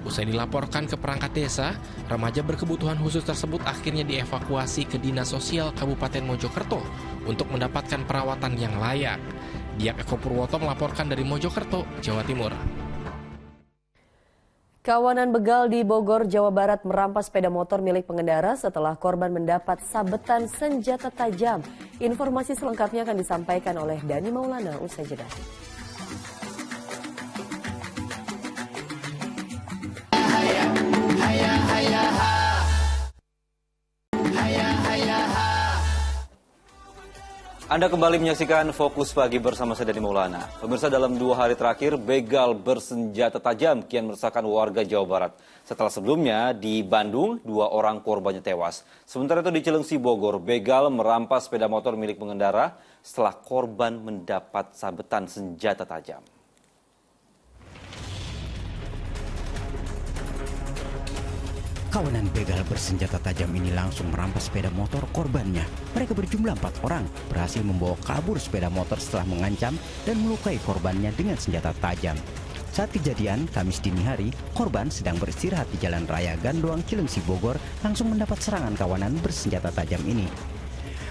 Usai dilaporkan ke perangkat desa, remaja berkebutuhan khusus tersebut akhirnya dievakuasi ke Dinas Sosial Kabupaten Mojokerto untuk mendapatkan perawatan yang layak. Diak Eko Purwoto melaporkan dari Mojokerto, Jawa Timur. Kawanan begal di Bogor, Jawa Barat merampas sepeda motor milik pengendara setelah korban mendapat sabetan senjata tajam. Informasi selengkapnya akan disampaikan oleh Dani Maulana usai jeda. Anda kembali menyaksikan Fokus Pagi bersama saya Dani Maulana. Pemirsa, dalam 2 hari terakhir, begal bersenjata tajam kian meresahkan warga Jawa Barat. Setelah sebelumnya di Bandung, 2 orang korbannya tewas. Sementara itu di Cilengsi, Bogor, begal merampas sepeda motor milik pengendara setelah korban mendapat sabetan senjata tajam. Kawanan begal bersenjata tajam ini langsung merampas sepeda motor korbannya. Mereka berjumlah 4 orang, berhasil membawa kabur sepeda motor setelah mengancam dan melukai korbannya dengan senjata tajam. Saat kejadian, Kamis dini hari, korban sedang beristirahat di Jalan Raya Gandoang, Cilengsi, Bogor, langsung mendapat serangan kawanan bersenjata tajam ini.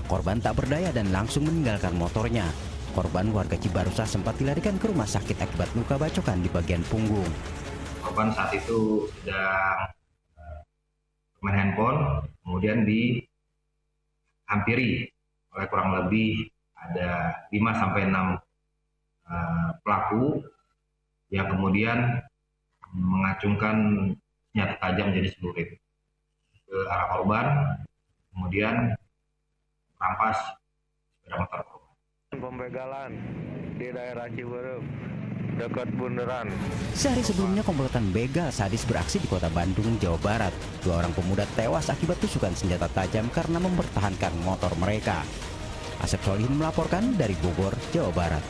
Korban tak berdaya dan langsung meninggalkan motornya. Korban warga Cibarusah sempat dilarikan ke rumah sakit akibat luka bacokan di bagian punggung. Korban saat itu sedang main handphone, kemudian dihampiri oleh kurang lebih ada 5-6 pelaku yang kemudian mengacungkan senjata tajam jenis celurit ke arah korban, kemudian merampas sepeda motor korban. Pembegalan di daerah Ciberem, dekat bundaran. Sehari sebelumnya, komplotan begal sadis beraksi di kota Bandung, Jawa Barat. 2 orang pemuda tewas akibat tusukan senjata tajam karena mempertahankan motor mereka. Asep Solihin melaporkan dari Bogor, Jawa Barat.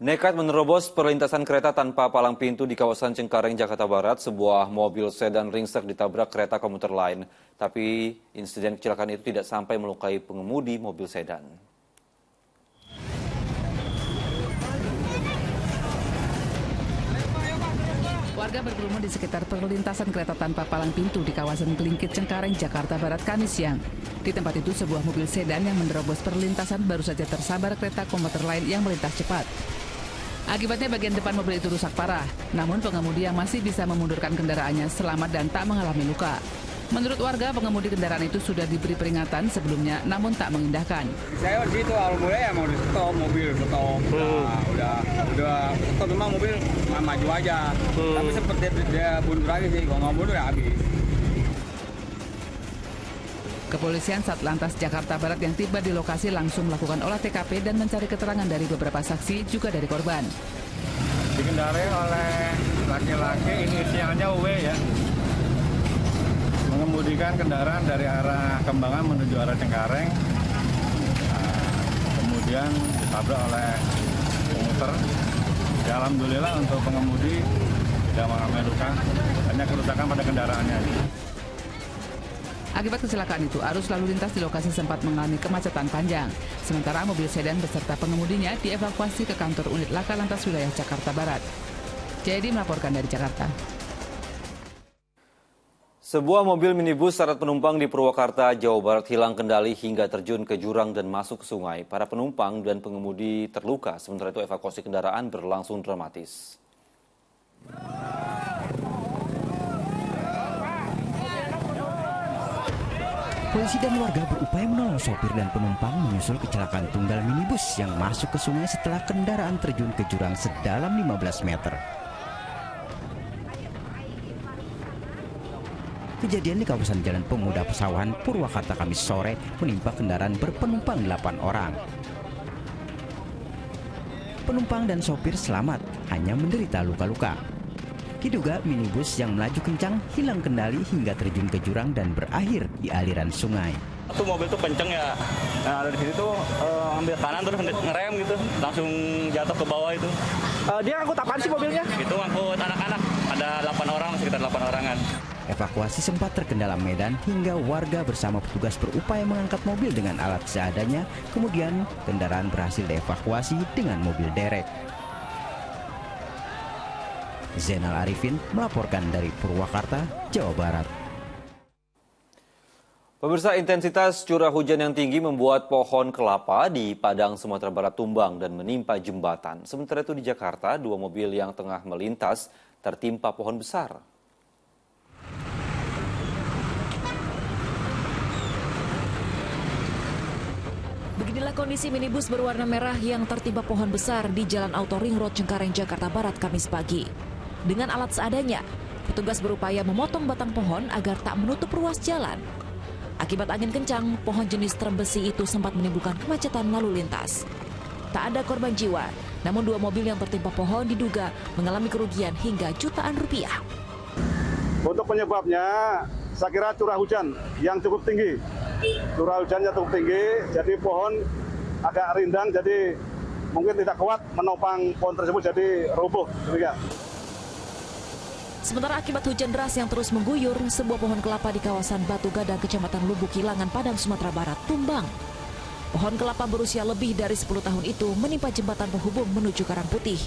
Nekat menerobos perlintasan kereta tanpa palang pintu di kawasan Cengkareng, Jakarta Barat, sebuah mobil sedan ringsek ditabrak kereta komuter lain. Tapi insiden kecelakaan itu tidak sampai melukai pengemudi mobil sedan. Warga berkerumun di sekitar perlintasan kereta tanpa palang pintu di kawasan Kelingkit, Cengkareng, Jakarta Barat, Kamis siang. Di tempat itu, sebuah mobil sedan yang menerobos perlintasan baru saja tersambar kereta komuter lain yang melintas cepat. Akibatnya bagian depan mobil itu rusak parah, namun pengemudi yang masih bisa memundurkan kendaraannya selamat dan tak mengalami luka. Menurut warga, pengemudi kendaraan itu sudah diberi peringatan sebelumnya, namun tak mengindahkan. Saya di situ awal mulai ya mau di stop, mobil stop. Nah, udah stop, memang mobil maju aja. Tapi seperti dia mundur lagi sih, kalau nggak mundur ya habis. Kepolisian Satlantas Jakarta Barat yang tiba di lokasi langsung melakukan olah TKP dan mencari keterangan dari beberapa saksi juga dari korban. Dikendarai oleh laki-laki inisialnya W ya. Mengemudikan kendaraan dari arah Kembangan menuju arah Cengkareng, kemudian ditabrak oleh komuter. Ya, alhamdulillah untuk pengemudi tidak mengalami luka, hanya kerusakan pada kendaraannya. Akibat kecelakaan itu, arus lalu lintas di lokasi sempat mengalami kemacetan panjang. Sementara mobil sedan beserta pengemudinya dievakuasi ke kantor unit Laka Lantas wilayah Jakarta Barat. Jadi melaporkan dari Jakarta. Sebuah mobil minibus syarat penumpang di Purwakarta, Jawa Barat hilang kendali hingga terjun ke jurang dan masuk ke sungai. Para penumpang dan pengemudi terluka, sementara itu evakuasi kendaraan berlangsung dramatis. Polisi dan warga berupaya menolong sopir dan penumpang menyusul kecelakaan tunggal minibus yang masuk ke sungai setelah kendaraan terjun ke jurang sedalam 15 meter. Kejadian di kawasan Jalan Pemuda Pesawahan, Purwakarta, Kamis sore menimpa kendaraan berpenumpang 8 orang. Penumpang dan sopir selamat, hanya menderita luka-luka. Diduga minibus yang melaju kencang hilang kendali hingga terjun ke jurang dan berakhir di aliran sungai. Tuh mobil tuh kenceng ya. Nah, dari situ tuh ambil kanan terus ngerem gitu, langsung jatuh ke bawah itu. Dia ngangkut apaan sih mobilnya? Itu ngangkut anak-anak, ada 8 orang, sekitar 8 orangan. Evakuasi sempat terkendala medan hingga warga bersama petugas berupaya mengangkat mobil dengan alat seadanya. Kemudian kendaraan berhasil dievakuasi dengan mobil derek. Zainal Arifin melaporkan dari Purwakarta, Jawa Barat. Pemirsa, intensitas curah hujan yang tinggi membuat pohon kelapa di Padang, Sumatera Barat tumbang dan menimpa jembatan. Sementara itu di Jakarta, 2 mobil yang tengah melintas tertimpa pohon besar. Beginilah kondisi minibus berwarna merah yang tertimpa pohon besar di Jalan Auto Ring Road Cengkareng, Jakarta Barat, Kamis pagi. Dengan alat seadanya, petugas berupaya memotong batang pohon agar tak menutup ruas jalan. Akibat angin kencang, pohon jenis trem besi itu sempat menimbulkan kemacetan lalu lintas. Tak ada korban jiwa, namun 2 mobil yang tertimpa pohon diduga mengalami kerugian hingga jutaan rupiah. Untuk penyebabnya, saya kira curah hujan yang cukup tinggi. Curah hujannya cukup tinggi, jadi pohon agak rindang, jadi mungkin tidak kuat menopang pohon tersebut, jadi roboh. Demikian. Sementara akibat hujan deras yang terus mengguyur, sebuah pohon kelapa di kawasan Batu Gadang, Kecamatan Lubuk Kilangan, Padang, Sumatera Barat, tumbang. Pohon kelapa berusia lebih dari 10 tahun itu menimpa jembatan penghubung menuju Karangputih.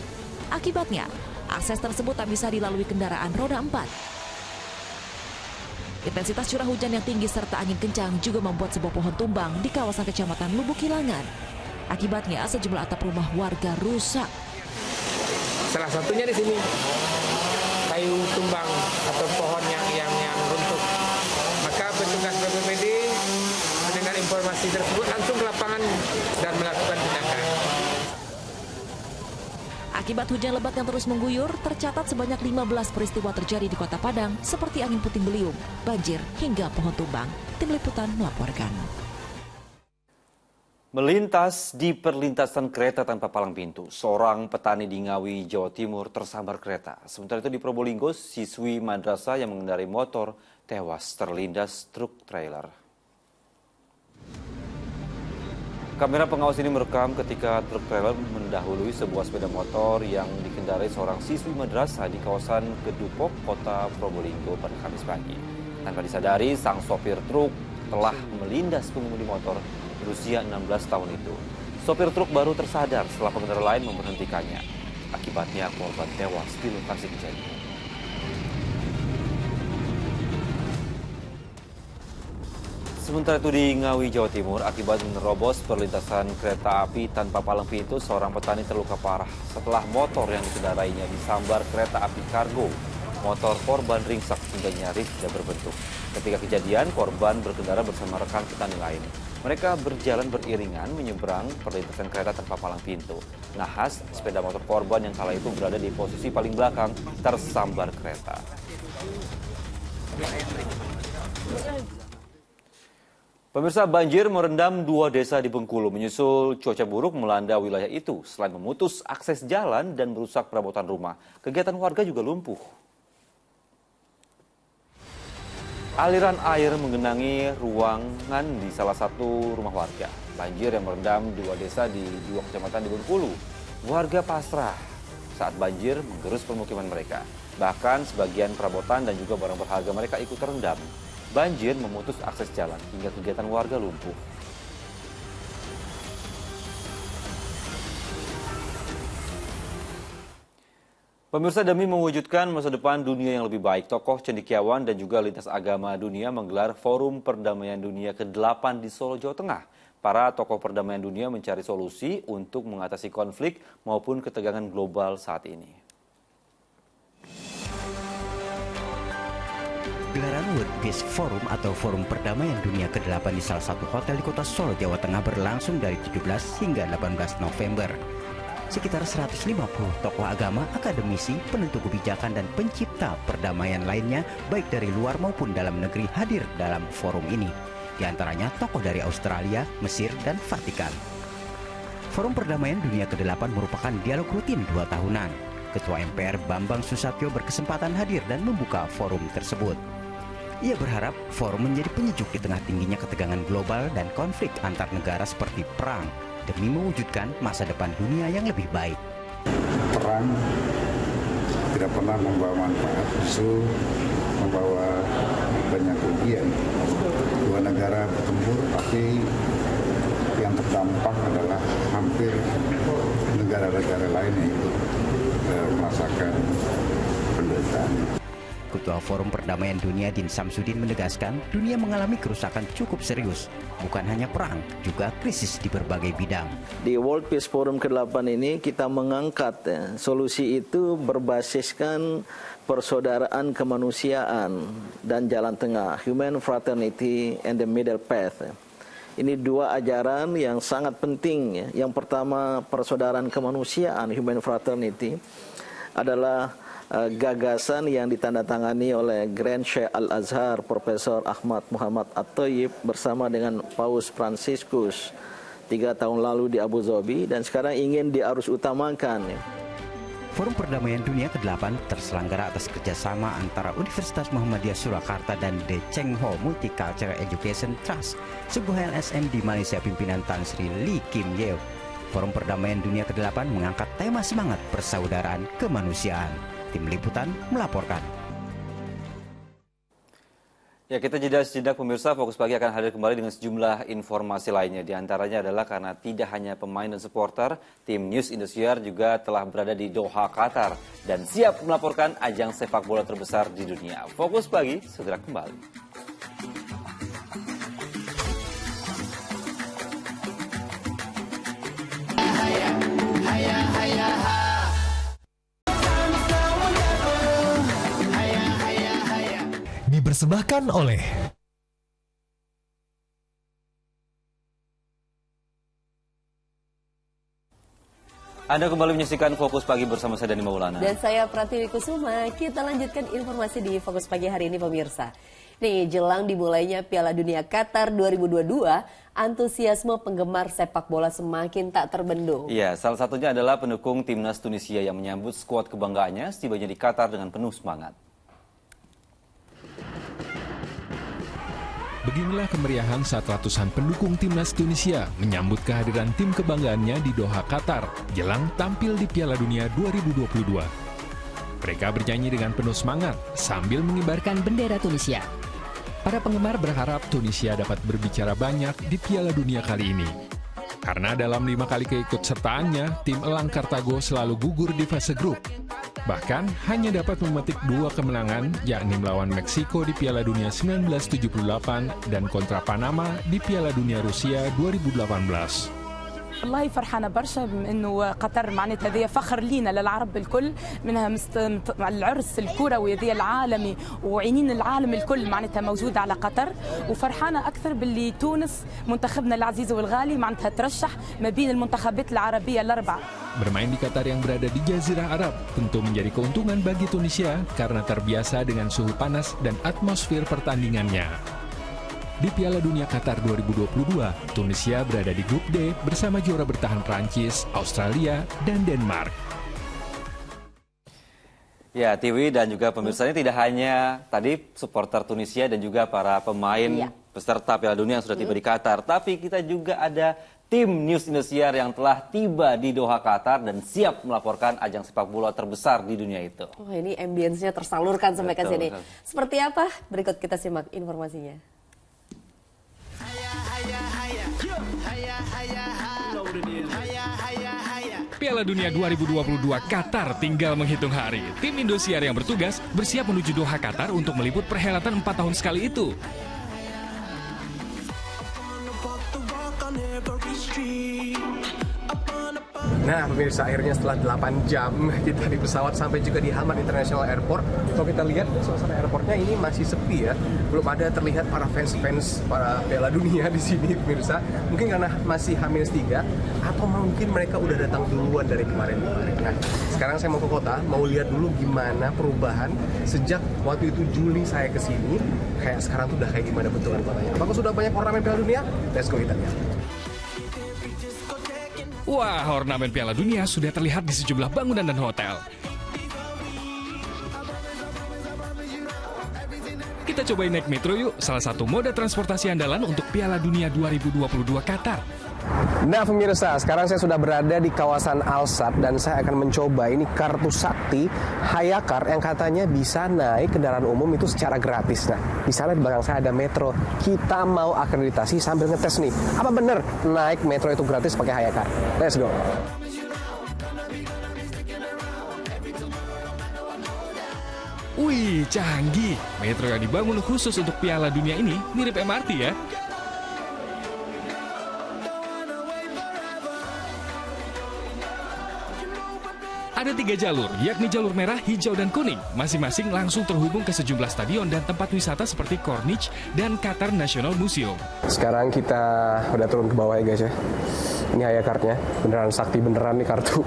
Akibatnya, akses tersebut tak bisa dilalui kendaraan roda 4. Intensitas curah hujan yang tinggi serta angin kencang juga membuat sebuah pohon tumbang di kawasan Kecamatan Lubuk Kilangan. Akibatnya, sejumlah atap rumah warga rusak. Salah satunya di sini. Kayu tumbang atau pohon yang runtuh. Maka petugas BPBD mendengar informasi tersebut langsung ke lapangan dan melakukan tindakan. Akibat hujan lebat yang terus mengguyur, tercatat sebanyak 15 peristiwa terjadi di Kota Padang seperti angin puting beliung, banjir, hingga pohon tumbang. Tim Liputan melaporkan. Melintas di perlintasan kereta tanpa palang pintu, seorang petani di Ngawi, Jawa Timur tersambar kereta. Sementara itu di Probolinggo, siswi madrasah yang mengendarai motor tewas terlindas truk trailer. Kamera pengawas ini merekam ketika truk trailer mendahului sebuah sepeda motor yang dikendarai seorang siswi madrasah di kawasan Kedupok, Kota Probolinggo pada Kamis pagi. Tanpa disadari, sang sopir truk telah melindas pengemudi motor berusia 16 tahun itu. Sopir truk baru tersadar setelah pengendara lain memberhentikannya. Akibatnya korban tewas di lokasi kejadian. Sementara itu di Ngawi, Jawa Timur, akibat menerobos perlintasan kereta api tanpa palang pintu, seorang petani terluka parah setelah motor yang dikendarainya disambar kereta api kargo. Motor korban ringsek hingga nyaris tidak berbentuk. Ketika kejadian, korban berkendara bersama rekan petani lain. Mereka berjalan beriringan menyeberang perlintasan kereta tanpa palang pintu. Nahas, sepeda motor korban yang kala itu berada di posisi paling belakang tersambar kereta. Pemirsa, banjir merendam 2 desa di Bengkulu menyusul cuaca buruk melanda wilayah itu. Selain memutus akses jalan dan merusak perabotan rumah, kegiatan warga juga lumpuh. Aliran air menggenangi ruangan di salah satu rumah warga. Banjir yang merendam 2 desa di 2 kecamatan di Bengkulu. Warga pasrah saat banjir menggerus permukiman mereka. Bahkan sebagian perabotan dan juga barang berharga mereka ikut terendam. Banjir memutus akses jalan hingga kegiatan warga lumpuh. Pemirsa, demi mewujudkan masa depan dunia yang lebih baik, tokoh cendekiawan dan juga lintas agama dunia menggelar Forum Perdamaian Dunia ke-8 di Solo, Jawa Tengah. Para tokoh perdamaian dunia mencari solusi untuk mengatasi konflik maupun ketegangan global saat ini. Gelaran World Peace Forum atau Forum Perdamaian Dunia ke-8 di salah satu hotel di kota Solo, Jawa Tengah berlangsung dari 17 hingga 18 November. Sekitar 150 tokoh agama, akademisi, penentu kebijakan, dan pencipta perdamaian lainnya baik dari luar maupun dalam negeri hadir dalam forum ini. Di antaranya tokoh dari Australia, Mesir, dan Vatikan. Forum Perdamaian Dunia ke-8 merupakan dialog rutin 2 tahunan. Ketua MPR Bambang Susatyo berkesempatan hadir dan membuka forum tersebut. Ia berharap forum menjadi penyejuk di tengah tingginya ketegangan global dan konflik antar negara seperti perang, demi mewujudkan masa depan dunia yang lebih baik. Perang tidak pernah membawa manfaat, justru membawa banyak kerugian. 2 negara bertempur, tapi yang terdampak adalah hampir negara-negara lain yang ikut merasakan penderitaan. Ketua Forum Perdamaian Dunia Din Samsudin menegaskan dunia mengalami kerusakan cukup serius. Bukan hanya perang, juga krisis di berbagai bidang. Di World Peace Forum ke-8 ini kita mengangkat solusi itu berbasiskan persaudaraan kemanusiaan dan jalan tengah, human fraternity and the middle path. Ini 2 ajaran yang sangat penting. Yang pertama, persaudaraan kemanusiaan, human fraternity, adalah gagasan yang ditandatangani oleh Grand Sheikh Al-Azhar Profesor Ahmad Muhammad At-Thayyib bersama dengan Paus Fransiskus 3 tahun lalu di Abu Dhabi dan sekarang ingin diarus utamakan. Forum Perdamaian Dunia ke-8 terselenggara atas kerjasama antara Universitas Muhammadiyah Surakarta dan The Cheng Ho Multicultural Education Trust, sebuah LSM di Malaysia pimpinan Tan Sri Lee Kim Yew. Forum Perdamaian Dunia ke-8 mengangkat tema semangat persaudaraan kemanusiaan. Tim Liputan melaporkan. Ya, kita jeda sejenak pemirsa. Fokus Pagi akan hadir kembali dengan sejumlah informasi lainnya. Di antaranya adalah karena tidak hanya pemain dan supporter, tim News Indosiar juga telah berada di Doha, Qatar dan siap melaporkan ajang sepak bola terbesar di dunia. Fokus Pagi segera kembali. Dipersembahkan oleh Anda kembali menyaksikan Fokus Pagi bersama saya Dani Maulana. Dan saya Pratiwi Kusuma. Kita lanjutkan informasi di Fokus Pagi hari ini pemirsa. Nih, jelang dimulainya Piala Dunia Qatar 2022, antusiasme penggemar sepak bola semakin tak terbendung. Iya, salah satunya adalah pendukung timnas Tunisia yang menyambut skuad kebanggaannya setibanya di Qatar dengan penuh semangat. Beginilah kemeriahan saat ratusan pendukung timnas Tunisia menyambut kehadiran tim kebanggaannya di Doha, Qatar, jelang tampil di Piala Dunia 2022. Mereka bernyanyi dengan penuh semangat sambil mengibarkan bendera Tunisia. Para penggemar berharap Tunisia dapat berbicara banyak di Piala Dunia kali ini. Karena dalam 5 kali keikutsertaannya, tim Elang Kartago selalu gugur di fase grup. Bahkan hanya dapat memetik 2 kemenangan, yakni melawan Meksiko di Piala Dunia 1978 dan kontra Panama di Piala Dunia Rusia 2018. والله فرحانة برشا إنه قطر معناتها هذه فخر لينا للعرب الكل منها العرس الكروي هذه العالمي وعينين العالم الكل معناتها موجودة على قطر وفرحانة أكثر باللي تونس منتخبنا العزيز والغالي معناتها ترشح ما بين المنتخبات العربية الأربعة. Bermain di Qatar yang berada di Jazirah Arab tentu menjadi keuntungan bagi Tunisia karena terbiasa dengan suhu panas dan atmosfer pertandingannya. Di Piala Dunia Qatar 2022, Tunisia berada di grup D bersama juara bertahan Prancis, Australia, dan Denmark. Ya, Tiwi dan juga pemirsanya tidak hanya tadi supporter Tunisia dan juga para pemain peserta Piala Dunia yang sudah tiba di Qatar, tapi kita juga ada tim News Indosiar yang telah tiba di Doha, Qatar dan siap melaporkan ajang sepak bola terbesar di dunia itu. Oh, ini ambience-nya tersalurkan sampai ke sini. Seperti apa? Berikut kita simak informasinya. Piala Dunia 2022 Qatar tinggal menghitung hari. Tim Indosiar yang bertugas bersiap menuju Doha, Qatar untuk meliput perhelatan 4 tahun sekali itu. Nah pemirsa, akhirnya setelah 8 jam kita di pesawat sampai juga di Hamad International Airport. Kalau kita lihat suasana airportnya ini masih sepi ya, belum ada terlihat para fans para Piala Dunia di sini pemirsa. Mungkin karena masih H-3 atau mungkin mereka udah datang duluan dari kemarin. Nah sekarang saya mau ke kota, mau lihat dulu gimana perubahan sejak waktu itu Juli saya kesini. Kayak sekarang tuh udah kayak gimana bentukan kotanya. Apakah sudah banyak ornamen Piala Dunia? Let's go kita lihat. Wah, ornamen Piala Dunia sudah terlihat di sejumlah bangunan dan hotel. Kita cobain naik metro yuk, salah satu moda transportasi andalan untuk Piala Dunia 2022 Qatar. Nah pemirsa, sekarang saya sudah berada di kawasan Al-Sadd dan saya akan mencoba ini kartu sakti Hayakar yang katanya bisa naik kendaraan umum itu secara gratis. Nah, di sana di belakang saya ada metro. Kita mau akreditasi sambil ngetes nih. Apa bener naik metro itu gratis pakai Hayakar? Let's go. Wih, canggih. Metro yang dibangun khusus untuk Piala Dunia ini mirip MRT ya. Ada 3 jalur, yakni jalur merah, hijau, dan kuning. Masing-masing langsung terhubung ke sejumlah stadion dan tempat wisata seperti Corniche dan Qatar National Museum. Sekarang kita udah turun ke bawah ya guys ya. Ini Haya Card-nya, beneran sakti beneran nih kartu.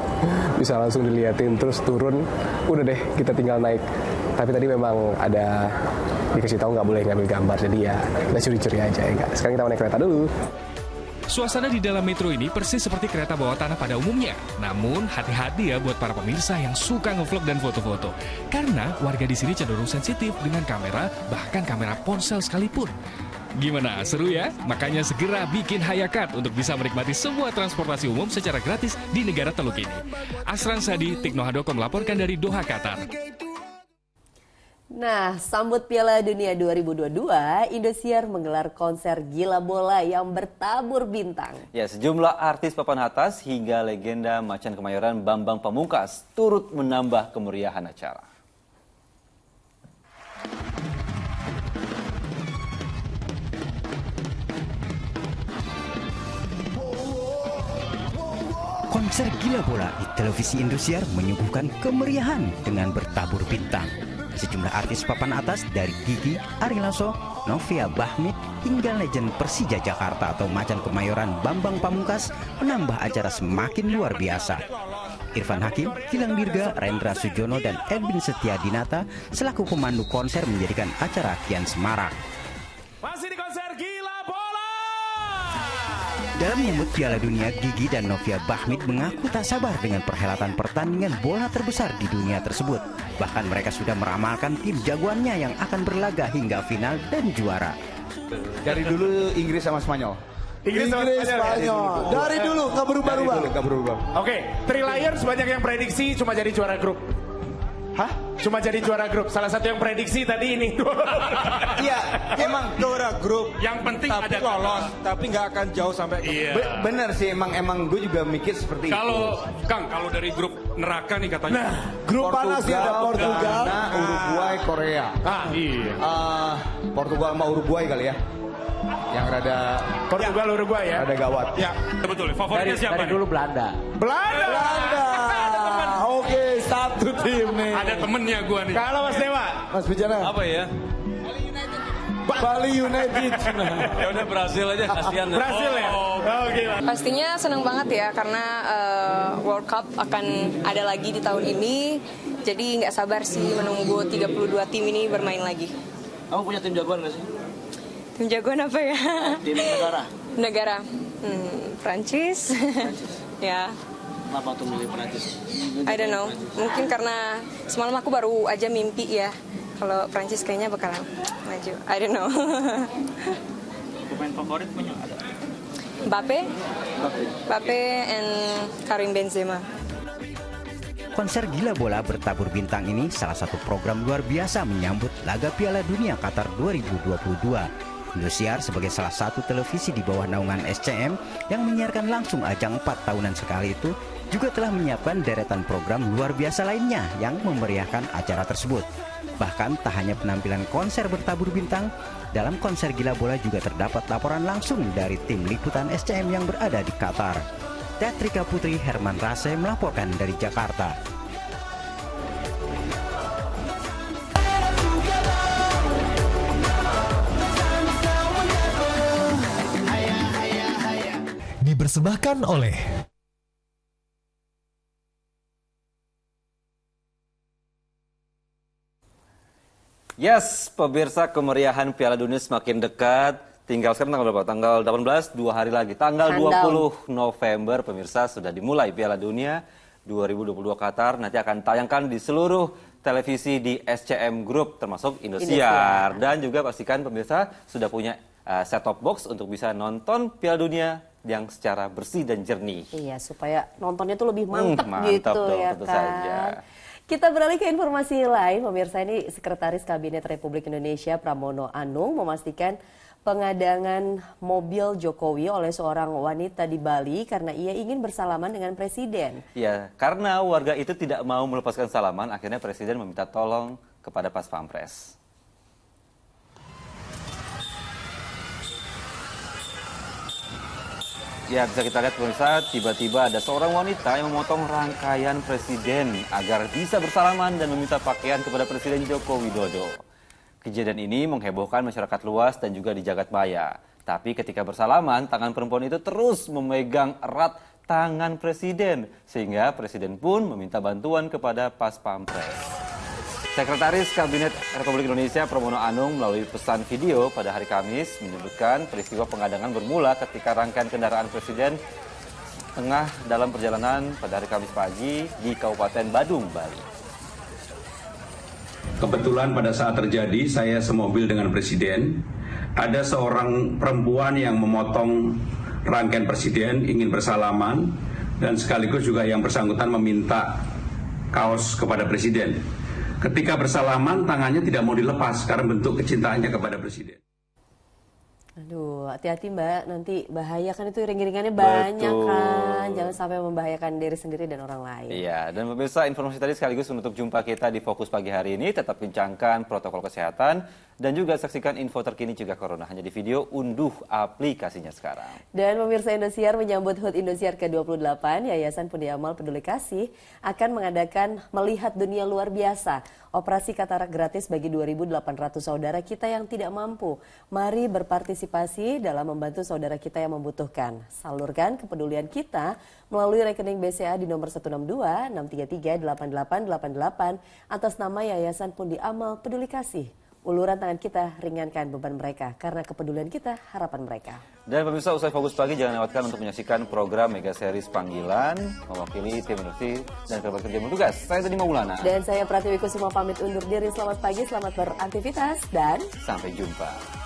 Bisa langsung diliatin terus turun. Udah deh, kita tinggal naik. Tapi tadi memang ada dikasih tahu nggak boleh ngambil gambar, jadi ya udah curi-curi aja ya guys. Sekarang kita naik kereta dulu. Suasana di dalam metro ini persis seperti kereta bawah tanah pada umumnya. Namun, hati-hati ya buat para pemirsa yang suka ngevlog dan foto-foto. Karena warga di sini cenderung sensitif dengan kamera, bahkan kamera ponsel sekalipun. Gimana, seru ya? Makanya segera bikin Haya Card untuk bisa menikmati semua transportasi umum secara gratis di negara Teluk ini. Asran Sadi, Tikno Handoko melaporkan dari Doha, Qatar. Nah, sambut Piala Dunia 2022, Indosiar menggelar konser gila bola yang bertabur bintang. Ya, sejumlah artis papan atas hingga legenda Macan Kemayoran Bambang Pamungkas turut menambah kemeriahan acara. Konser gila bola di televisi Indosiar menyuguhkan kemeriahan dengan bertabur bintang. Sejumlah artis papan atas dari Gigi, Ari Lasso, Novia Bahmit, hingga legend Persija Jakarta atau Macan Kemayoran Bambang Pamungkas menambah acara semakin luar biasa. Irfan Hakim, Gilang Dirga, Rendra Sujono, dan Edwin Setiadinata selaku pemandu konser menjadikan acara kian semarak. Masih di konser gila bola. Dalam menyambut Piala Dunia, Gigi dan Novia Bahmit mengaku tak sabar dengan perhelatan pertandingan bola terbesar di dunia tersebut. Bahkan mereka sudah meramalkan tim jagoannya yang akan berlaga hingga final dan juara. Dari dulu Inggris sama Spanyol. Inggris Spanyol. Dari dulu nggak berubah-ubah. Oke, Three Lions banyak yang prediksi cuma jadi juara grup. Hah? Cuma jadi juara grup. Salah satu yang prediksi tadi ini. Iya, emang juara grup. Yang penting tapi ada lolos, tapi nggak akan jauh sampai. Iya. Bener sih, emang gue juga mikir seperti itu. Kang, kalau dari grup neraka nih katanya. Nah, grup panas ya, ada Portugal, Uruguay, Korea. Iya. Portugal sama Uruguay kali ya. Yang rada Portugal, Uruguay ya. Rada gawat. Ya, betul. Favoritnya siapa dari nih? dulu Belanda. Oke, satu tim nih. Ada temennya gua nih. Kalau Mas Dewa. Mas Bijana. Apa ya? Bali United. Ya udah Brasil aja, kasihan. Brasil ya? Oke. Pastinya senang banget ya karena World Cup akan ada lagi di tahun ini. Jadi nggak sabar sih menunggu 32 tim ini bermain lagi. Kamu punya tim jagoan nggak sih? Tim jagoan apa ya? Tim negara. Negara. Prancis. Ya. Kenapa tuh milih Prancis? I don't know. Mungkin karena semalam aku baru aja mimpi ya. Kalau Prancis kayaknya bakalan maju. I don't know. Pemain favorit punya ada? Mbappe and Karim Benzema. Konser gila bola bertabur bintang ini salah satu program luar biasa menyambut laga Piala Dunia Qatar 2022. Indosiar sebagai salah satu televisi di bawah naungan SCM yang menyiarkan langsung ajang 4 tahunan sekali itu juga telah menyiapkan deretan program luar biasa lainnya yang memeriahkan acara tersebut. Bahkan tak hanya penampilan konser bertabur bintang, dalam konser gila bola juga terdapat laporan langsung dari tim liputan SCM yang berada di Qatar. Teatrika Putri Herman Rase melaporkan dari Jakarta. Dipersembahkan oleh Yes, pemirsa, kemeriahan Piala Dunia semakin dekat. Tinggal sekarang tanggal berapa? Tanggal 18, 2 hari lagi. Tanggal 20 November, pemirsa, sudah dimulai Piala Dunia 2022 Qatar. Nanti akan tayangkan di seluruh televisi di SCM Group, termasuk Indosiar. Dan juga pastikan pemirsa sudah punya set-top box untuk bisa nonton Piala Dunia yang secara bersih dan jernih. Iya, supaya nontonnya tuh lebih mantap gitu tuh, ya tentu kan. saja. Kita beralih ke informasi lain, pemirsa. Ini Sekretaris Kabinet Republik Indonesia Pramono Anung memastikan pengadangan mobil Jokowi oleh seorang wanita di Bali karena ia ingin bersalaman dengan Presiden. Ya, karena warga itu tidak mau melepaskan salaman, akhirnya Presiden meminta tolong kepada Pas Pampres. Ya, bisa kita lihat pemirsa, tiba-tiba ada seorang wanita yang memotong rangkaian presiden agar bisa bersalaman dan meminta pakaian kepada Presiden Joko Widodo. Kejadian ini menghebohkan masyarakat luas dan juga di jagat maya. Tapi ketika bersalaman, tangan perempuan itu terus memegang erat tangan presiden, sehingga presiden pun meminta bantuan kepada Pas Pampres. Sekretaris Kabinet Republik Indonesia Pramono Anung melalui pesan video pada hari Kamis menyebutkan peristiwa pengadangan bermula ketika rangkaian kendaraan presiden tengah dalam perjalanan pada hari Kamis pagi di Kabupaten Badung, Bali. Kebetulan pada saat terjadi saya semobil dengan presiden, ada seorang perempuan yang memotong rangkaian presiden ingin bersalaman dan sekaligus juga yang bersangkutan meminta kaos kepada presiden. Ketika bersalaman, tangannya tidak mau dilepas karena bentuk kecintaannya kepada presiden. Aduh, hati-hati Mbak, nanti bahaya kan itu ring-ringannya banyak kan. Jangan sampai membahayakan diri sendiri dan orang lain. Iya, dan pemirsa, informasi tadi sekaligus menutup jumpa kita di Fokus Pagi hari ini. Tetap bincangkan protokol kesehatan dan juga saksikan info terkini cegah corona hanya di video, unduh aplikasinya sekarang. Dan pemirsa Indosiar menyambut HUT Indosiar ke-28, Yayasan Pundi Amal Peduli Kasih akan mengadakan Melihat Dunia Luar Biasa, operasi katarak gratis bagi 2.800 saudara kita yang tidak mampu. Mari berpartisipasi dalam membantu saudara kita yang membutuhkan. Salurkan kepedulian kita melalui rekening BCA di nomor 162 633 8888 atas nama Yayasan Pundi Amal Peduli Kasih. Uluran tangan kita ringankan beban mereka, karena kepedulian kita harapan mereka. Dan pemirsa, usai Fokus Pagi jangan lewatkan untuk menyaksikan program Mega Series Panggilan mewakili tim Industri dan kerabat kerja bertugas. Saya Teddy Maulana. Dan saya Pratiwi Kusuma pamit undur diri. Selamat pagi, selamat beraktivitas, dan sampai jumpa.